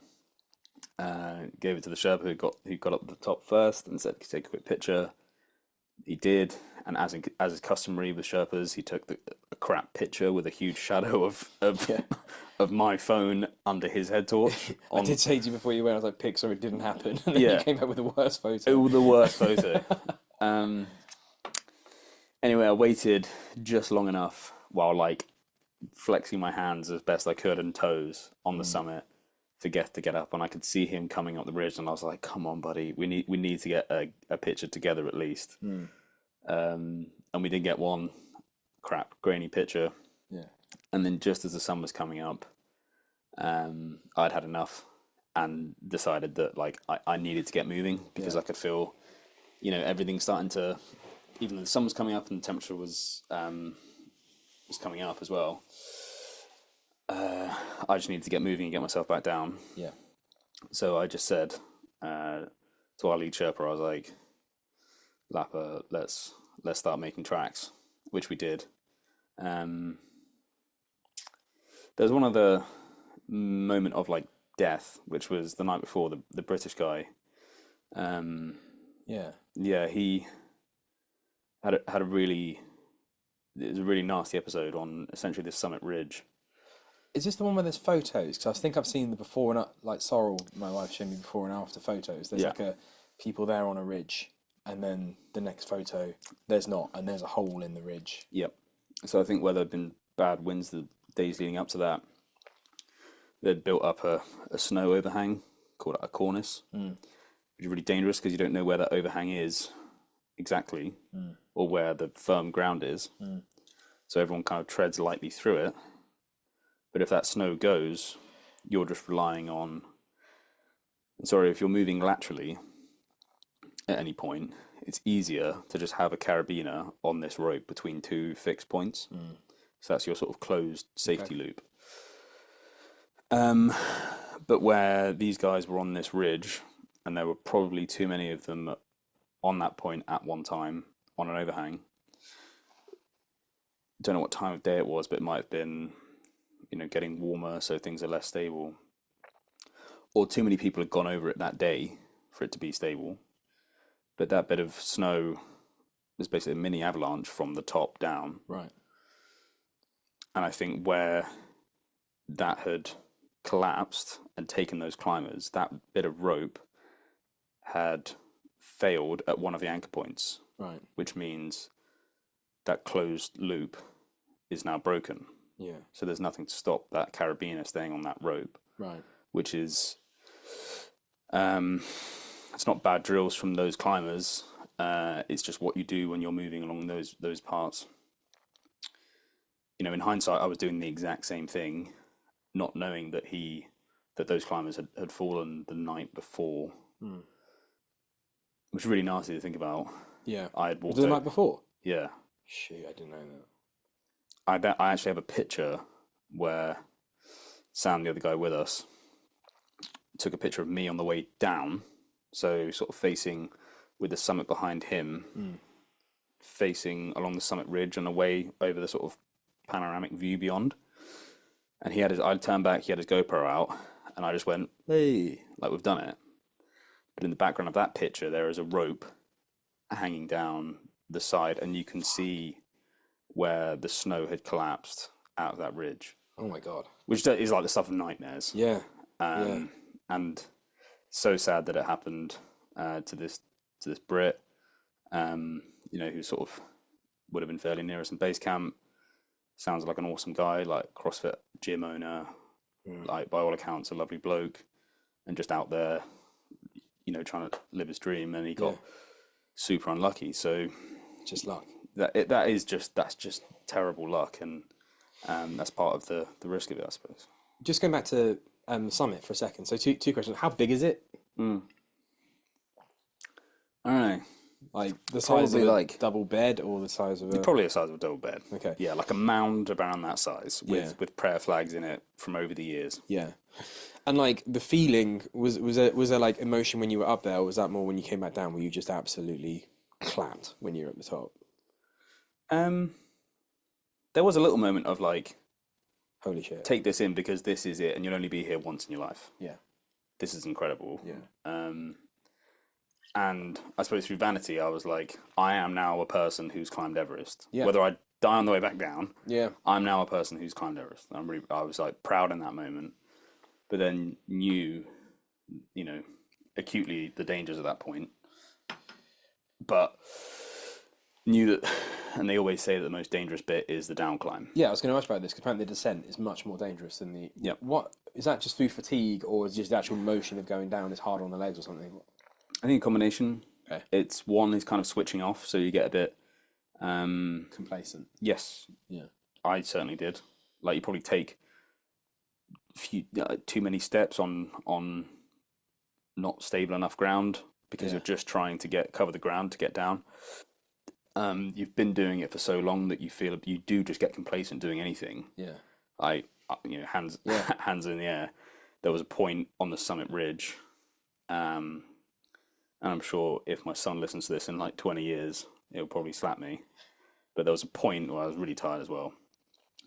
gave it to the Sherpa who got up to the top first and said, "Take a quick picture." He did, And as is customary with Sherpas, he took a crap picture with a huge shadow of my phone under his head torch. I did say to you before you went, I was like, Pixar, it didn't happen. And then Yeah. you came back with the worst photo. Oh, the worst photo. Anyway, I waited just long enough while like flexing my hands as best I could and toes on the summit to get up, and I could see him coming up the ridge, and I was like, "Come on, buddy, we need to get a picture together at least." And we did get one crap grainy picture. Yeah. And then just as the sun was coming up, I'd had enough and decided that like I needed to get moving because I could feel, everything starting to, even though the sun was coming up and the temperature was coming up as well. I just needed to get moving and get myself back down. Yeah. So I just said to our lead Sherpa, I was like, Lappa, let's start making tracks, which we did. There was one other moment of like death, which was the night before. The British guy. Yeah, he had a really. It was a really nasty episode on essentially this summit ridge. Is this the one where there's photos? Because I think I've seen the before and like Sorrel, my wife, showed me before and after photos. There's like people there on a ridge, and then the next photo, there's not, and there's a hole in the ridge. Yep. So I think where there'd been bad winds the days leading up to that, they'd built up a snow overhang called a cornice, which is really dangerous because you don't know where that overhang is exactly or where the firm ground is. So everyone kind of treads lightly through it. But if that snow goes, you're just relying on... Sorry, if you're moving laterally at any point, it's easier to just have a carabiner on this rope between two fixed points. So that's your sort of closed safety loop. But where these guys were on this ridge, and there were probably too many of them on that point at one time on an overhang. Don't know what time of day it was, but it might have been, getting warmer, so things are less stable. Or too many people had gone over it that day for it to be stable. But that bit of snow was basically a mini avalanche from the top down. Right. And I think where that had collapsed and taken those climbers, that bit of rope had failed at one of the anchor points. Right. Which means that closed loop is now broken. Yeah. So there's nothing to stop that carabiner staying on that rope. Right. Which is, it's not bad drills from those climbers. It's just what you do when you're moving along those parts. In hindsight, I was doing the exact same thing, not knowing that those climbers had fallen the night before. Which is really nasty to think about. Yeah. I had walked the night before? Yeah. Shoot, I didn't know that. I actually have a picture where Sam, the other guy with us, took a picture of me on the way down, so sort of facing with the summit behind him, facing along the summit ridge and away over the sort of panoramic view beyond. And I turned back, he had his GoPro out, and I just went, hey, like we've done it. But in the background of that picture, there is a rope hanging down the side, and you can see where the snow had collapsed out of that ridge. Oh my God. Which is like the stuff of nightmares. Yeah. And so sad that it happened to this Brit, who sort of would have been fairly near us in base camp. Sounds like an awesome guy, like CrossFit gym owner, like by all accounts a lovely bloke, and just out there, trying to live his dream, and he got super unlucky. So just luck. That's just terrible luck, and that's part of the risk of it, I suppose. Just going back to the summit for a second. So two questions. How big is it? I don't know. Like the size Probably of a like- double bed, or the size of a... Probably the size of a double bed. Okay. Yeah, like a mound around that size with prayer flags in it from over the years. Yeah. And like the feeling, was there like emotion when you were up there, or was that more when you came back down? Were you just absolutely clapped when you were at the top? There was a little moment of like, Holy shit. take this in because this is it, and you'll only be here once in your life. Yeah. This is incredible. Yeah. And I suppose through vanity, I was like, I am now a person who's climbed Everest. Yeah. Whether I die on the way back down, Yeah. I'm now a person who's climbed Everest. I was like proud in that moment, but then knew, acutely the dangers at that point. But knew that, and they always say that the most dangerous bit is the down climb. Yeah, I was going to ask about this because apparently the descent is much more dangerous than the. Yep. What is that? Just through fatigue, or is just the actual motion of going down is harder on the legs or something? I think a combination. Okay. It's one is kind of switching off, so you get a bit. Complacent. Yes, Yeah. I certainly did. Like you probably take too many steps on not stable enough ground because you're just trying to cover the ground to get down. You've been doing it for so long that you do just get complacent doing anything. Yeah. Hands hands in the air. There was a point on the summit ridge, and I'm sure if my son listens to this in like 20 years, he'll probably slap me. But there was a point where I was really tired as well,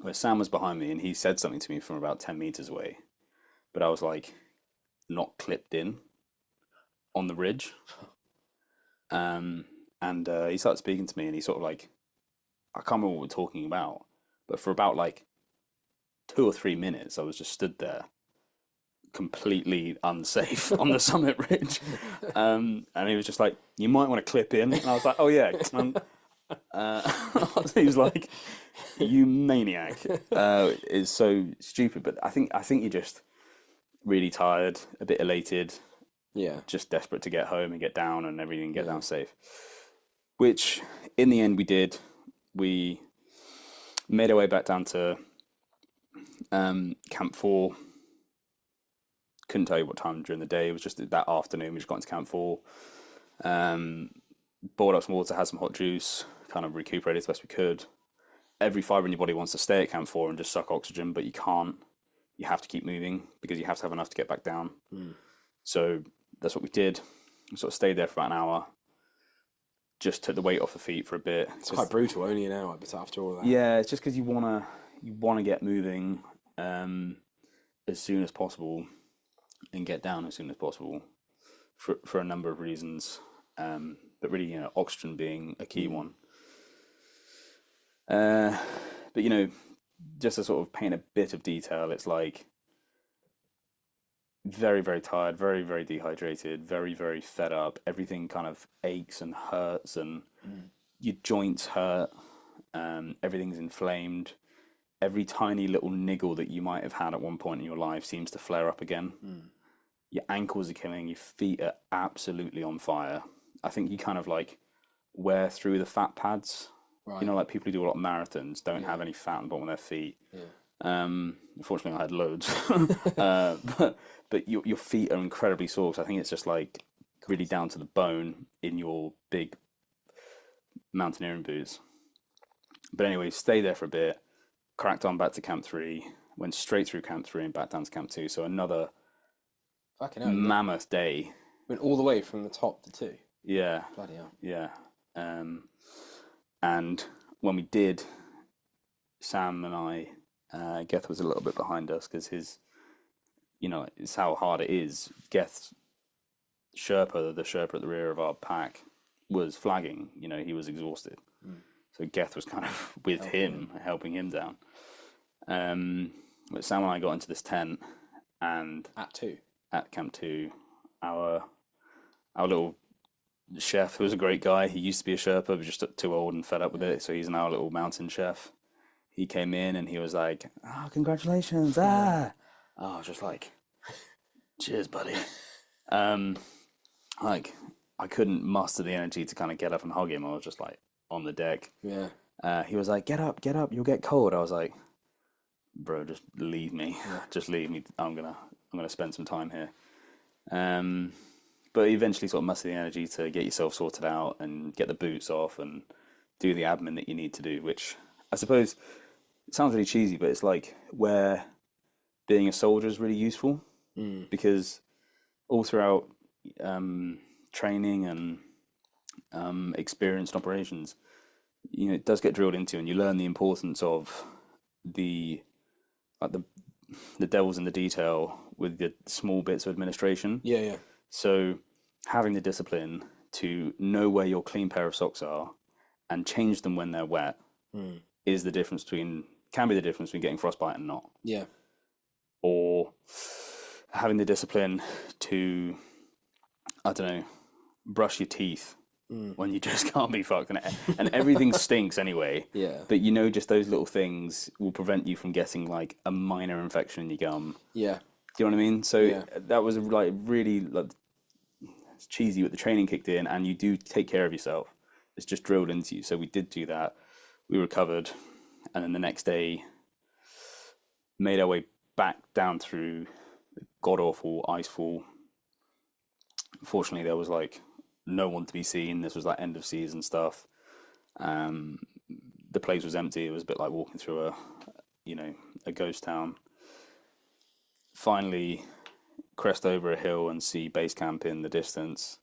where Sam was behind me and he said something to me from about 10 meters away, but I was like not clipped in on the ridge. And he started speaking to me and he sort of like, I can't remember what we're talking about, but for about like 2 or 3 minutes, I was just stood there completely unsafe on the summit ridge. And he was just like, you might want to clip in. And I was like, oh yeah. He was like, you maniac. It's so stupid. But I think you're just really tired, a bit elated. Yeah. Just desperate to get home and get down and everything, get down safe. Which in the end we did. We made our way back down to Camp 4. Couldn't tell you what time during the day. It was just that afternoon. We just got into Camp 4. Boiled up some water, had some hot juice, kind of recuperated as best we could. Every fibre in your body wants to stay at Camp 4 and just suck oxygen, but you can't. You have to keep moving because you have to have enough to get back down. So that's what we did. We sort of stayed there for about an hour. Just took the weight off the feet for a bit. It's quite brutal, only an hour, but after all that. Yeah, it's just because you wanna get moving as soon as possible and get down as soon as possible for a number of reasons. But really, oxygen being a key one. But just to sort of paint a bit of detail, it's like very, very tired, very, very dehydrated, very, very fed up. Everything kind of aches and hurts and your joints hurt. Everything's inflamed. Every tiny little niggle that you might have had at one point in your life seems to flare up again. Your ankles are killing, your feet are absolutely on fire. I think you kind of like wear through the fat pads. Right. Like people who do a lot of marathons don't have any fat on the bottom of their feet. Unfortunately, I had loads. But your feet are incredibly sore. So I think it's just like really down to the bone in your big mountaineering boots. But anyway, stayed there for a bit, cracked on back to Camp 3, went straight through Camp 3 and back down to Camp 2. So another mammoth day. Went all the way from the top to 2. Yeah. Bloody hell. Yeah. And when we did, Sam and I, Geth was a little bit behind us because it's how hard it is. Geth's Sherpa, the Sherpa at the rear of our pack, was flagging. He was exhausted. So Geth was kind of with him, helping him down. But Sam and I got into this tent, and at Camp 2, our little chef, who was a great guy, he used to be a Sherpa, but just too old and fed up with it, so he's now a little mountain chef. He came in and he was like, "Oh, congratulations!" I was just like, "Cheers, buddy." Like I couldn't muster the energy to kind of get up and hug him. I was just like on the deck. Yeah. He was like, get up, you'll get cold. I was like, bro, just leave me. Just leave me. I'm gonna spend some time here. But eventually sort of muster the energy to get yourself sorted out and get the boots off and do the admin that you need to do, which I suppose it sounds really cheesy, but it's like where being a soldier is really useful because all throughout training and experience in operations, it does get drilled into, and you learn the importance of the devil's in the detail with the small bits of administration. Yeah. So having the discipline to know where your clean pair of socks are and change them when they're wet is the difference can be the difference between getting frostbite and not. Yeah. Or having the discipline to, I don't know, brush your teeth when you just can't be fucked, and everything stinks anyway. Yeah. But you know, just those little things will prevent you from getting like a minor infection in your gum. Yeah. Do you know what I mean? So Yeah. that was like really like, it's cheesy, but the training kicked in, and you do take care of yourself. It's just drilled into you. So we did do that. We recovered, and then the next day made our way back down through god awful icefall. Fortunately, there was like no one to be seen. This was like end of season stuff. The place was empty. It was a bit like walking through a ghost town. Finally, crest over a hill and see base camp in the distance.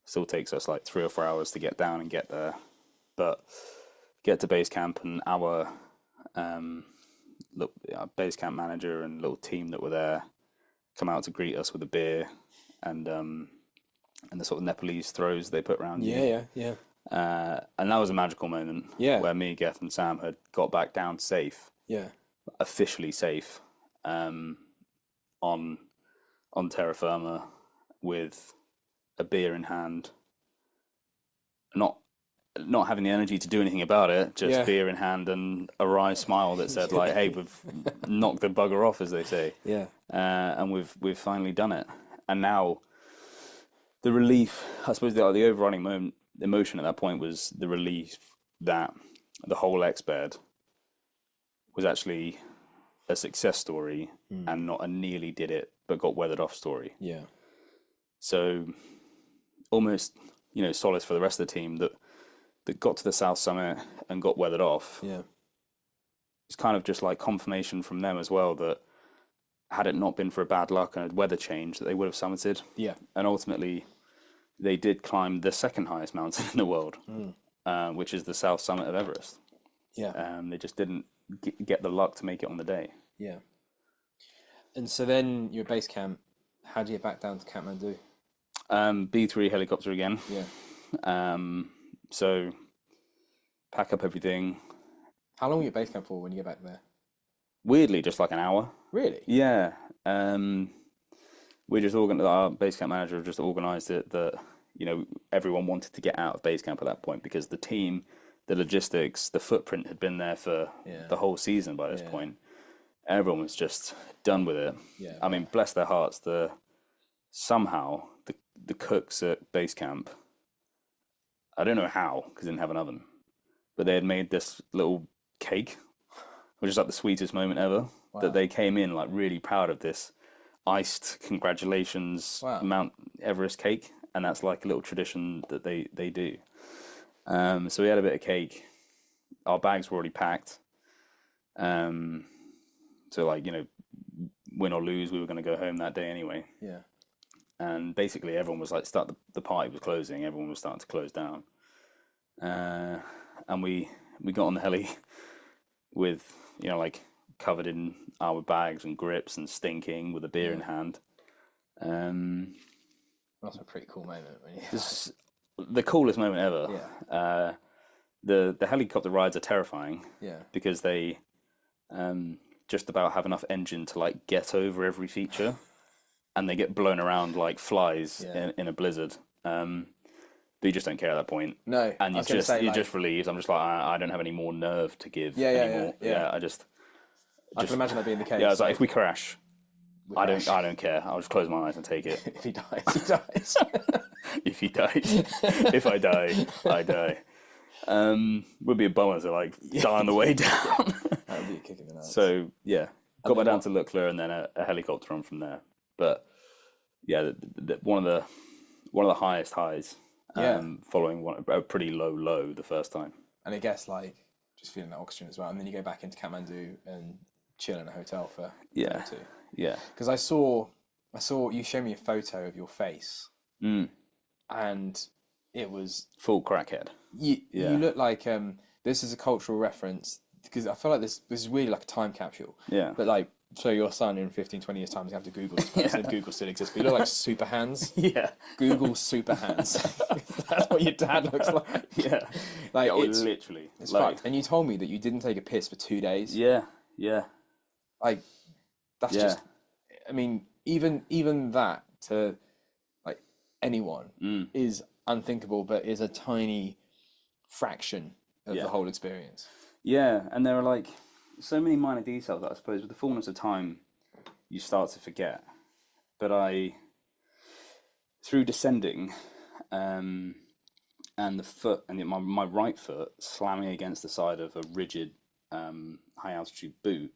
Still takes us like 3 or 4 hours to get down and get there, but get to base camp, and our base camp manager and little team that were there come out to greet us with a beer and the sort of Nepalese throws they put around you. Yeah. And that was a magical moment. Yeah. Where me, Geth, and Sam had got back down safe. Yeah. Officially safe. On terra firma with a beer in hand. Not having the energy to do anything about it, just beer in hand and a wry smile that said like, "Hey, we've knocked the bugger off," as they say. Yeah. And we've finally done it. And now the relief, I suppose, the overriding emotion at that point was the relief that the whole X-bed was actually a success story and not a nearly did it but got weathered off story. Yeah. So almost, solace for the rest of the team that got to the South Summit and got weathered off. Yeah. It's kind of just like confirmation from them as well that had it not been for a bad luck and a weather change, that they would have summited. Yeah. And ultimately, they did climb the second highest mountain in the world, which is the South Summit of Everest. Yeah. They just didn't get the luck to make it on the day. Yeah. And so then you're at base camp. How do you get back down to Kathmandu? B3 helicopter again. Yeah. So pack up everything. How long were you at base camp for when you get back there? Weirdly, just like an hour. Really? Yeah. We just our base camp manager just organised it that, everyone wanted to get out of base camp at that point because the team, the logistics, the footprint had been there for the whole season by this point. Everyone was just done with it. Yeah. I mean, bless their hearts, somehow the cooks at base camp, I don't know how, because they didn't have an oven, but they had made this little cake, which is like the sweetest moment ever, that they came in like really proud of this iced congratulations Mount Everest cake, and that's like a little tradition that they do. So we had a bit of cake. Our bags were already packed. So like, win or lose, we were going to go home that day anyway. Yeah. And basically everyone was like, the party was closing. Everyone was starting to close down. And we got on the heli with, like covered in our bags and grips and stinking with a beer in hand. That's a pretty cool moment. This the coolest moment ever. Yeah. The helicopter rides are terrifying. Yeah. Because they just about have enough engine to like get over every feature, and they get blown around like flies in a blizzard. But you just don't care at that point. No. And you're just relieved. I'm just like, I don't have any more nerve to give anymore. Yeah. I can imagine that being the case. Yeah, I was like, if we crash, I don't care. I'll just close my eyes and take it. If he dies, he dies. If he dies. If I die, I die. Would be a bummer to like die on the way down. That would be a kick in the nuts. So yeah, got back down to Lukla and then a helicopter on from there. But yeah, one of the highest highs. Following a pretty low the first time. And I guess like just feeling that oxygen as well, and then you go back into Kathmandu and chill in a hotel for a day or two. Yeah. Because I saw you show me a photo of your face, and it was full crackhead. You look like this is a cultural reference because I feel like this is really like a time capsule. Yeah. But like show your son in 15, 20 years' time, he's going to have to Google this person. Google still exists, but you look like super hands. Yeah. Google super hands. That's what your dad looks like. Yeah. Like, Yeah, it's literally. it's like, fucked. And you told me that you didn't take a piss for 2 days. Yeah. Yeah. Like, that's Yeah. just, I mean, even that to like anyone is unthinkable, but is a tiny fraction of Yeah. the whole experience. Yeah. And there are like so many minor details that I suppose with the fullness of time you start to forget. But through descending, and the foot and my right foot slamming against the side of a rigid high altitude boot,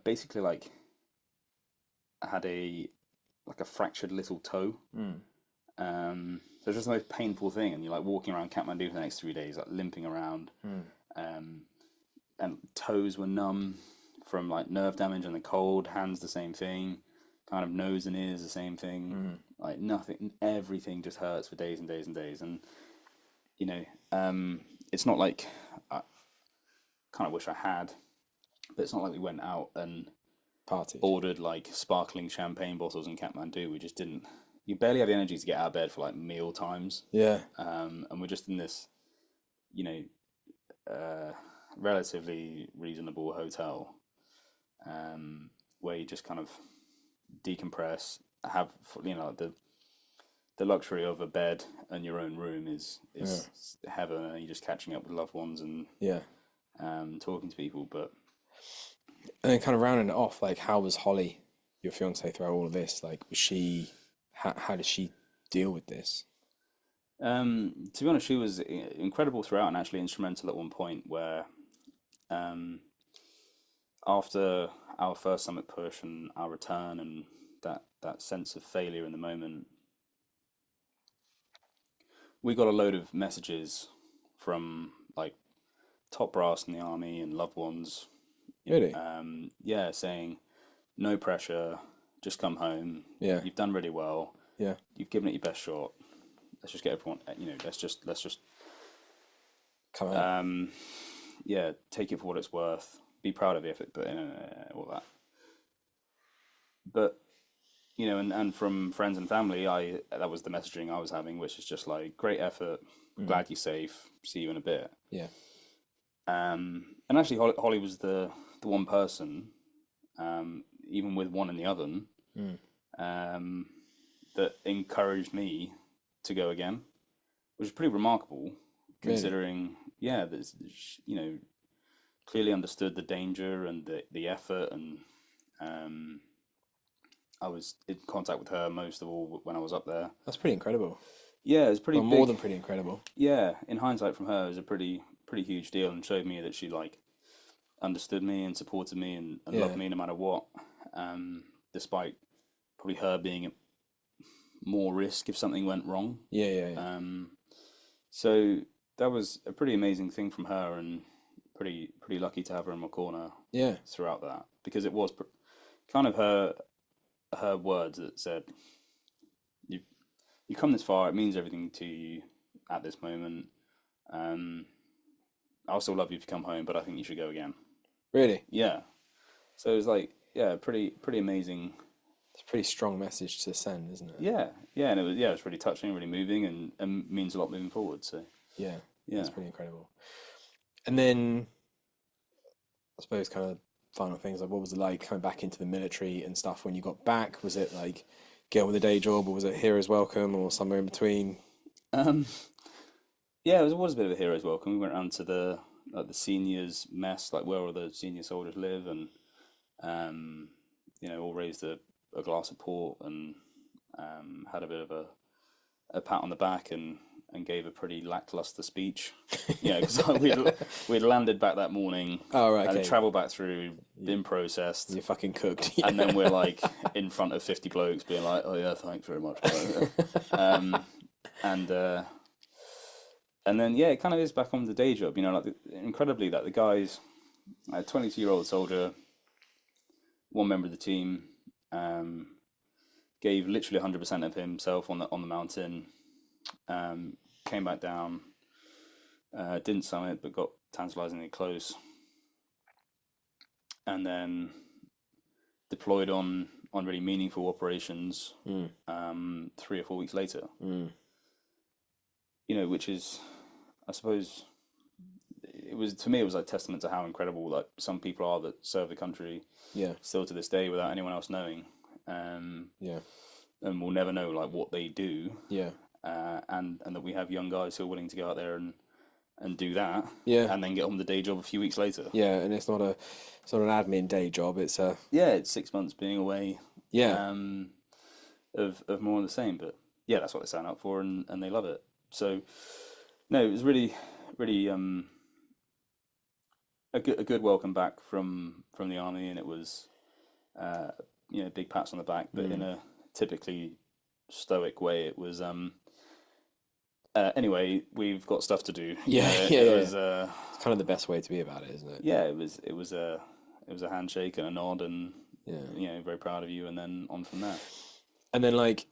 basically like I had a fractured little toe. So it's just the most painful thing, and you're like walking around Kathmandu for the next 3 days, like limping around, and toes were numb from like nerve damage and the cold. Hands the same thing, kind of nose and ears the same thing. Like nothing, everything just hurts for days and days and days, and you know, it's not like I kind of wish I had, but it's not like we went out and Party. ordered like sparkling champagne bottles in Kathmandu. We just didn't. You barely have the energy to get out of bed for like meal times. Yeah. And we're just in this, you know, relatively reasonable hotel, where you just kind of decompress, have, you know, the luxury of a bed and your own room is heaven, and you're just catching up with loved ones and talking to people. But and then kind of rounding it off, like, how was Holly, your fiance, throughout all of this? Like, was she, how did she deal with this? to be honest, she was incredible throughout, and actually instrumental at one point where, after our first summit push and our return and that sense of failure in the moment, we got a load of messages from like top brass in the army and loved ones. Really? Yeah, saying no pressure, just come home. Yeah. You've done really well. Yeah. You've given it your best shot. Let's just get everyone. You know, let's just Come out. yeah, take it for what it's worth. Be proud of the effort, but all that. But you know, and from friends and family, that was the messaging I was having, which is just like great effort. Glad you're safe. See you in a bit. Yeah. And actually, Holly was the one person, even with one in the oven, that encouraged me to go again, which is pretty remarkable, considering, yeah, there's, you know, clearly understood the danger and the effort, and I was in contact with her most of all when I was up there. That's pretty incredible. Yeah, it's pretty Well, big. more than pretty incredible. Yeah, in hindsight, from her, it was a pretty huge deal, and showed me that she like understood me and supported me and loved me no matter what, despite probably her being at more risk if something went wrong. Yeah. So that was a pretty amazing thing from her, and pretty lucky to have her in my corner. Yeah. Throughout that, because it was kind of her words that said, you come this far, it means everything to you at this moment. I'll still love you if you come home, but I think you should go again. Really? Yeah. So it was like, yeah, pretty amazing. It's a pretty strong message to send, isn't it? Yeah, and it was really touching, really moving, and means a lot moving forward. So Yeah. yeah, It's pretty incredible. And then, I suppose, kind of final things, like, what was it like coming back into the military and stuff when you got back? Was it like get on with a day job, or was it hero's welcome, or somewhere in between? Yeah, it was a bit of a hero's welcome. We went around to the seniors mess, like where all the senior soldiers live, and you know, all raised a glass of port, and had a bit of a pat on the back, and gave a pretty lackluster speech. Yeah, because we'd landed back that morning. Oh, right, okay. And travelled back through, been processed. You're fucking cooked. And then we're like in front of 50 blokes being like, oh yeah, thanks very much. And then, yeah, it kind of is back on the day job, you know, like incredibly that the guys, a 22-year-old soldier, one member of the team, gave literally 100% of himself on the mountain, came back down, didn't summit, but got tantalizingly close. And then deployed on really meaningful operations 3 or 4 weeks later. You know, which is, I suppose, it was, to me, it was like testament to how incredible like some people are that serve the country still to this day without anyone else knowing. And we'll never know like what they do. And that we have young guys who are willing to go out there and do that. And then get on the day job a few weeks later. And it's not an admin day job. It's it's 6 months being away. Of more of the same, but that's what they sign up for, and they love it. So no, it was really a good welcome back from the army, and it was big pats on the back, but in a typically stoic way. It was anyway, we've got stuff to do. It was it's kind of the best way to be about it, isn't it? It was a handshake and a nod, and very proud of you, and then on from there. And then, like,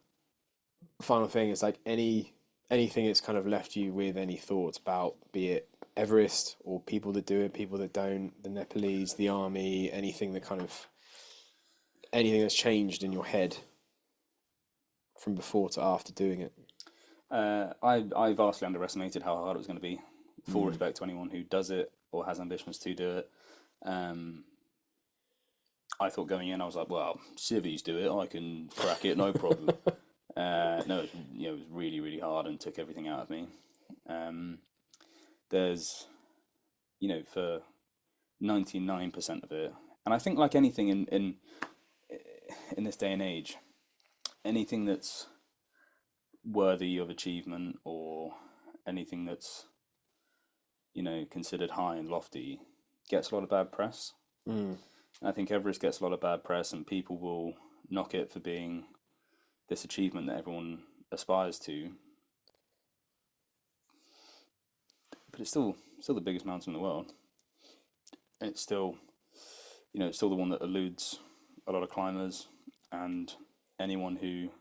final thing is like anything that's kind of left you with any thoughts about, be it Everest or people that do it, people that don't, the Nepalese, the army, anything that's changed in your head from before to after doing it. I vastly underestimated how hard it was going to be. Full respect to anyone who does it or has ambitions to do it. I thought going in, I was like, well, civvies do it, I can crack it, no problem. No, it was really, really hard and took everything out of me. There's, for 99% of it, and I think like anything in this day and age, anything that's worthy of achievement or anything that's, considered high and lofty gets a lot of bad press. I think Everest gets a lot of bad press, and people will knock it for being this achievement that everyone aspires to. But it's still the biggest mountain in the world. It's still, it's still the one that eludes a lot of climbers, and anyone who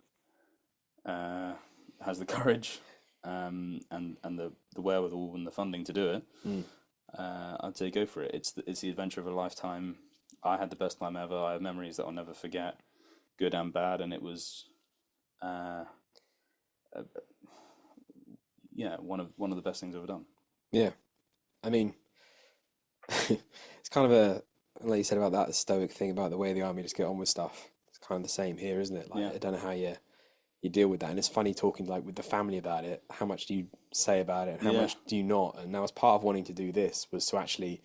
has the courage and the wherewithal and the funding to do it, I'd say go for it. It's the adventure of a lifetime. I had the best time ever. I have memories that I'll never forget, good and bad, and it was, one of the best things I've ever done. Yeah, I mean, it's kind of like you said about that stoic thing about the way the army just get on with stuff. It's kind of the same here, isn't it? Like, I don't know how you deal with that, and it's funny talking like with the family about it. How much do you say about it, and how much do you not? And now, as part of wanting to do this, was to actually.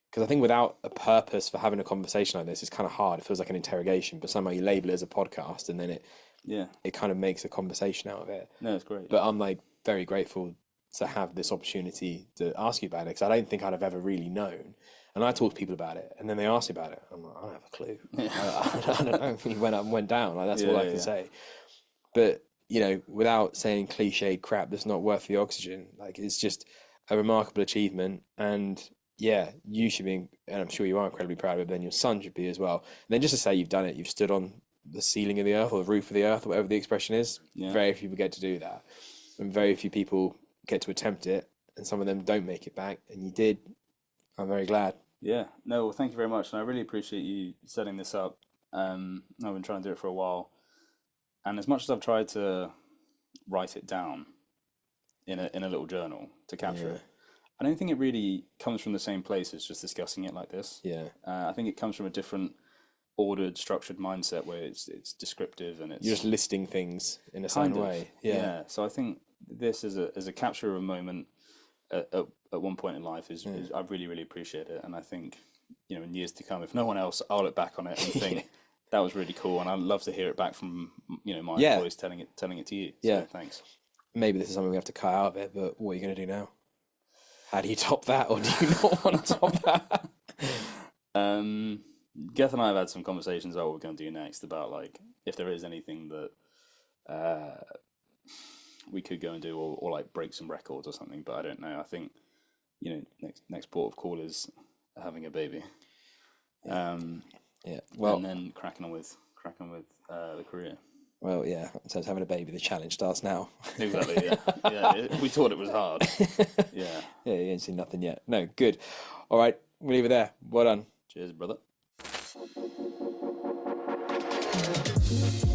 Because I think without a purpose for having a conversation like this, it's kind of hard. It feels like an interrogation, but somehow you label it as a podcast, and then it kind of makes a conversation out of it. No, it's great. But I'm like very grateful to have this opportunity to ask you about it, because I don't think I'd have ever really known. And I talk to people about it, and then they ask me about it. I'm like, I don't have a clue. I don't know. He went up and went down. Like, that's all I can say. But without saying cliched crap that's not worth the oxygen, like, it's just a remarkable achievement. And you should be, and I'm sure you are incredibly proud of it, but then your son should be as well. And then just to say you've done it, you've stood on the ceiling of the earth or the roof of the earth, or whatever the expression is. Very few people get to do that, and very few people get to attempt it, and some of them don't make it back, and you did. I'm very glad. No, well, thank you very much, and I really appreciate you setting this up. I've been trying to do it for a while, and as much as I've tried to write it down in a little journal to capture it, I don't think it really comes from the same place as just discussing it like this. I think it comes from a different ordered, structured mindset where it's descriptive, and you're just listing things in a certain way. So I think this as a capture of a moment at one point in life is I really, really appreciate it, and I think in years to come, if no one else, I'll look back on it and think that was really cool, and I'd love to hear it back from my employees telling it to you. So thanks. Maybe this is something we have to cut out of it, but what are you going to do now? How do you top that, or do you not want to top that? Geth and I have had some conversations about what we're going to do next, about like if there is anything that we could go and do, or like break some records or something. But I don't know. I think next port of call is having a baby. Well, and then cracking on with the career. Well, so having a baby, the challenge starts now. Exactly, we thought it was hard. You ain't seen nothing yet. No, good. All right, we'll leave it there. Well done. Cheers, brother. soon.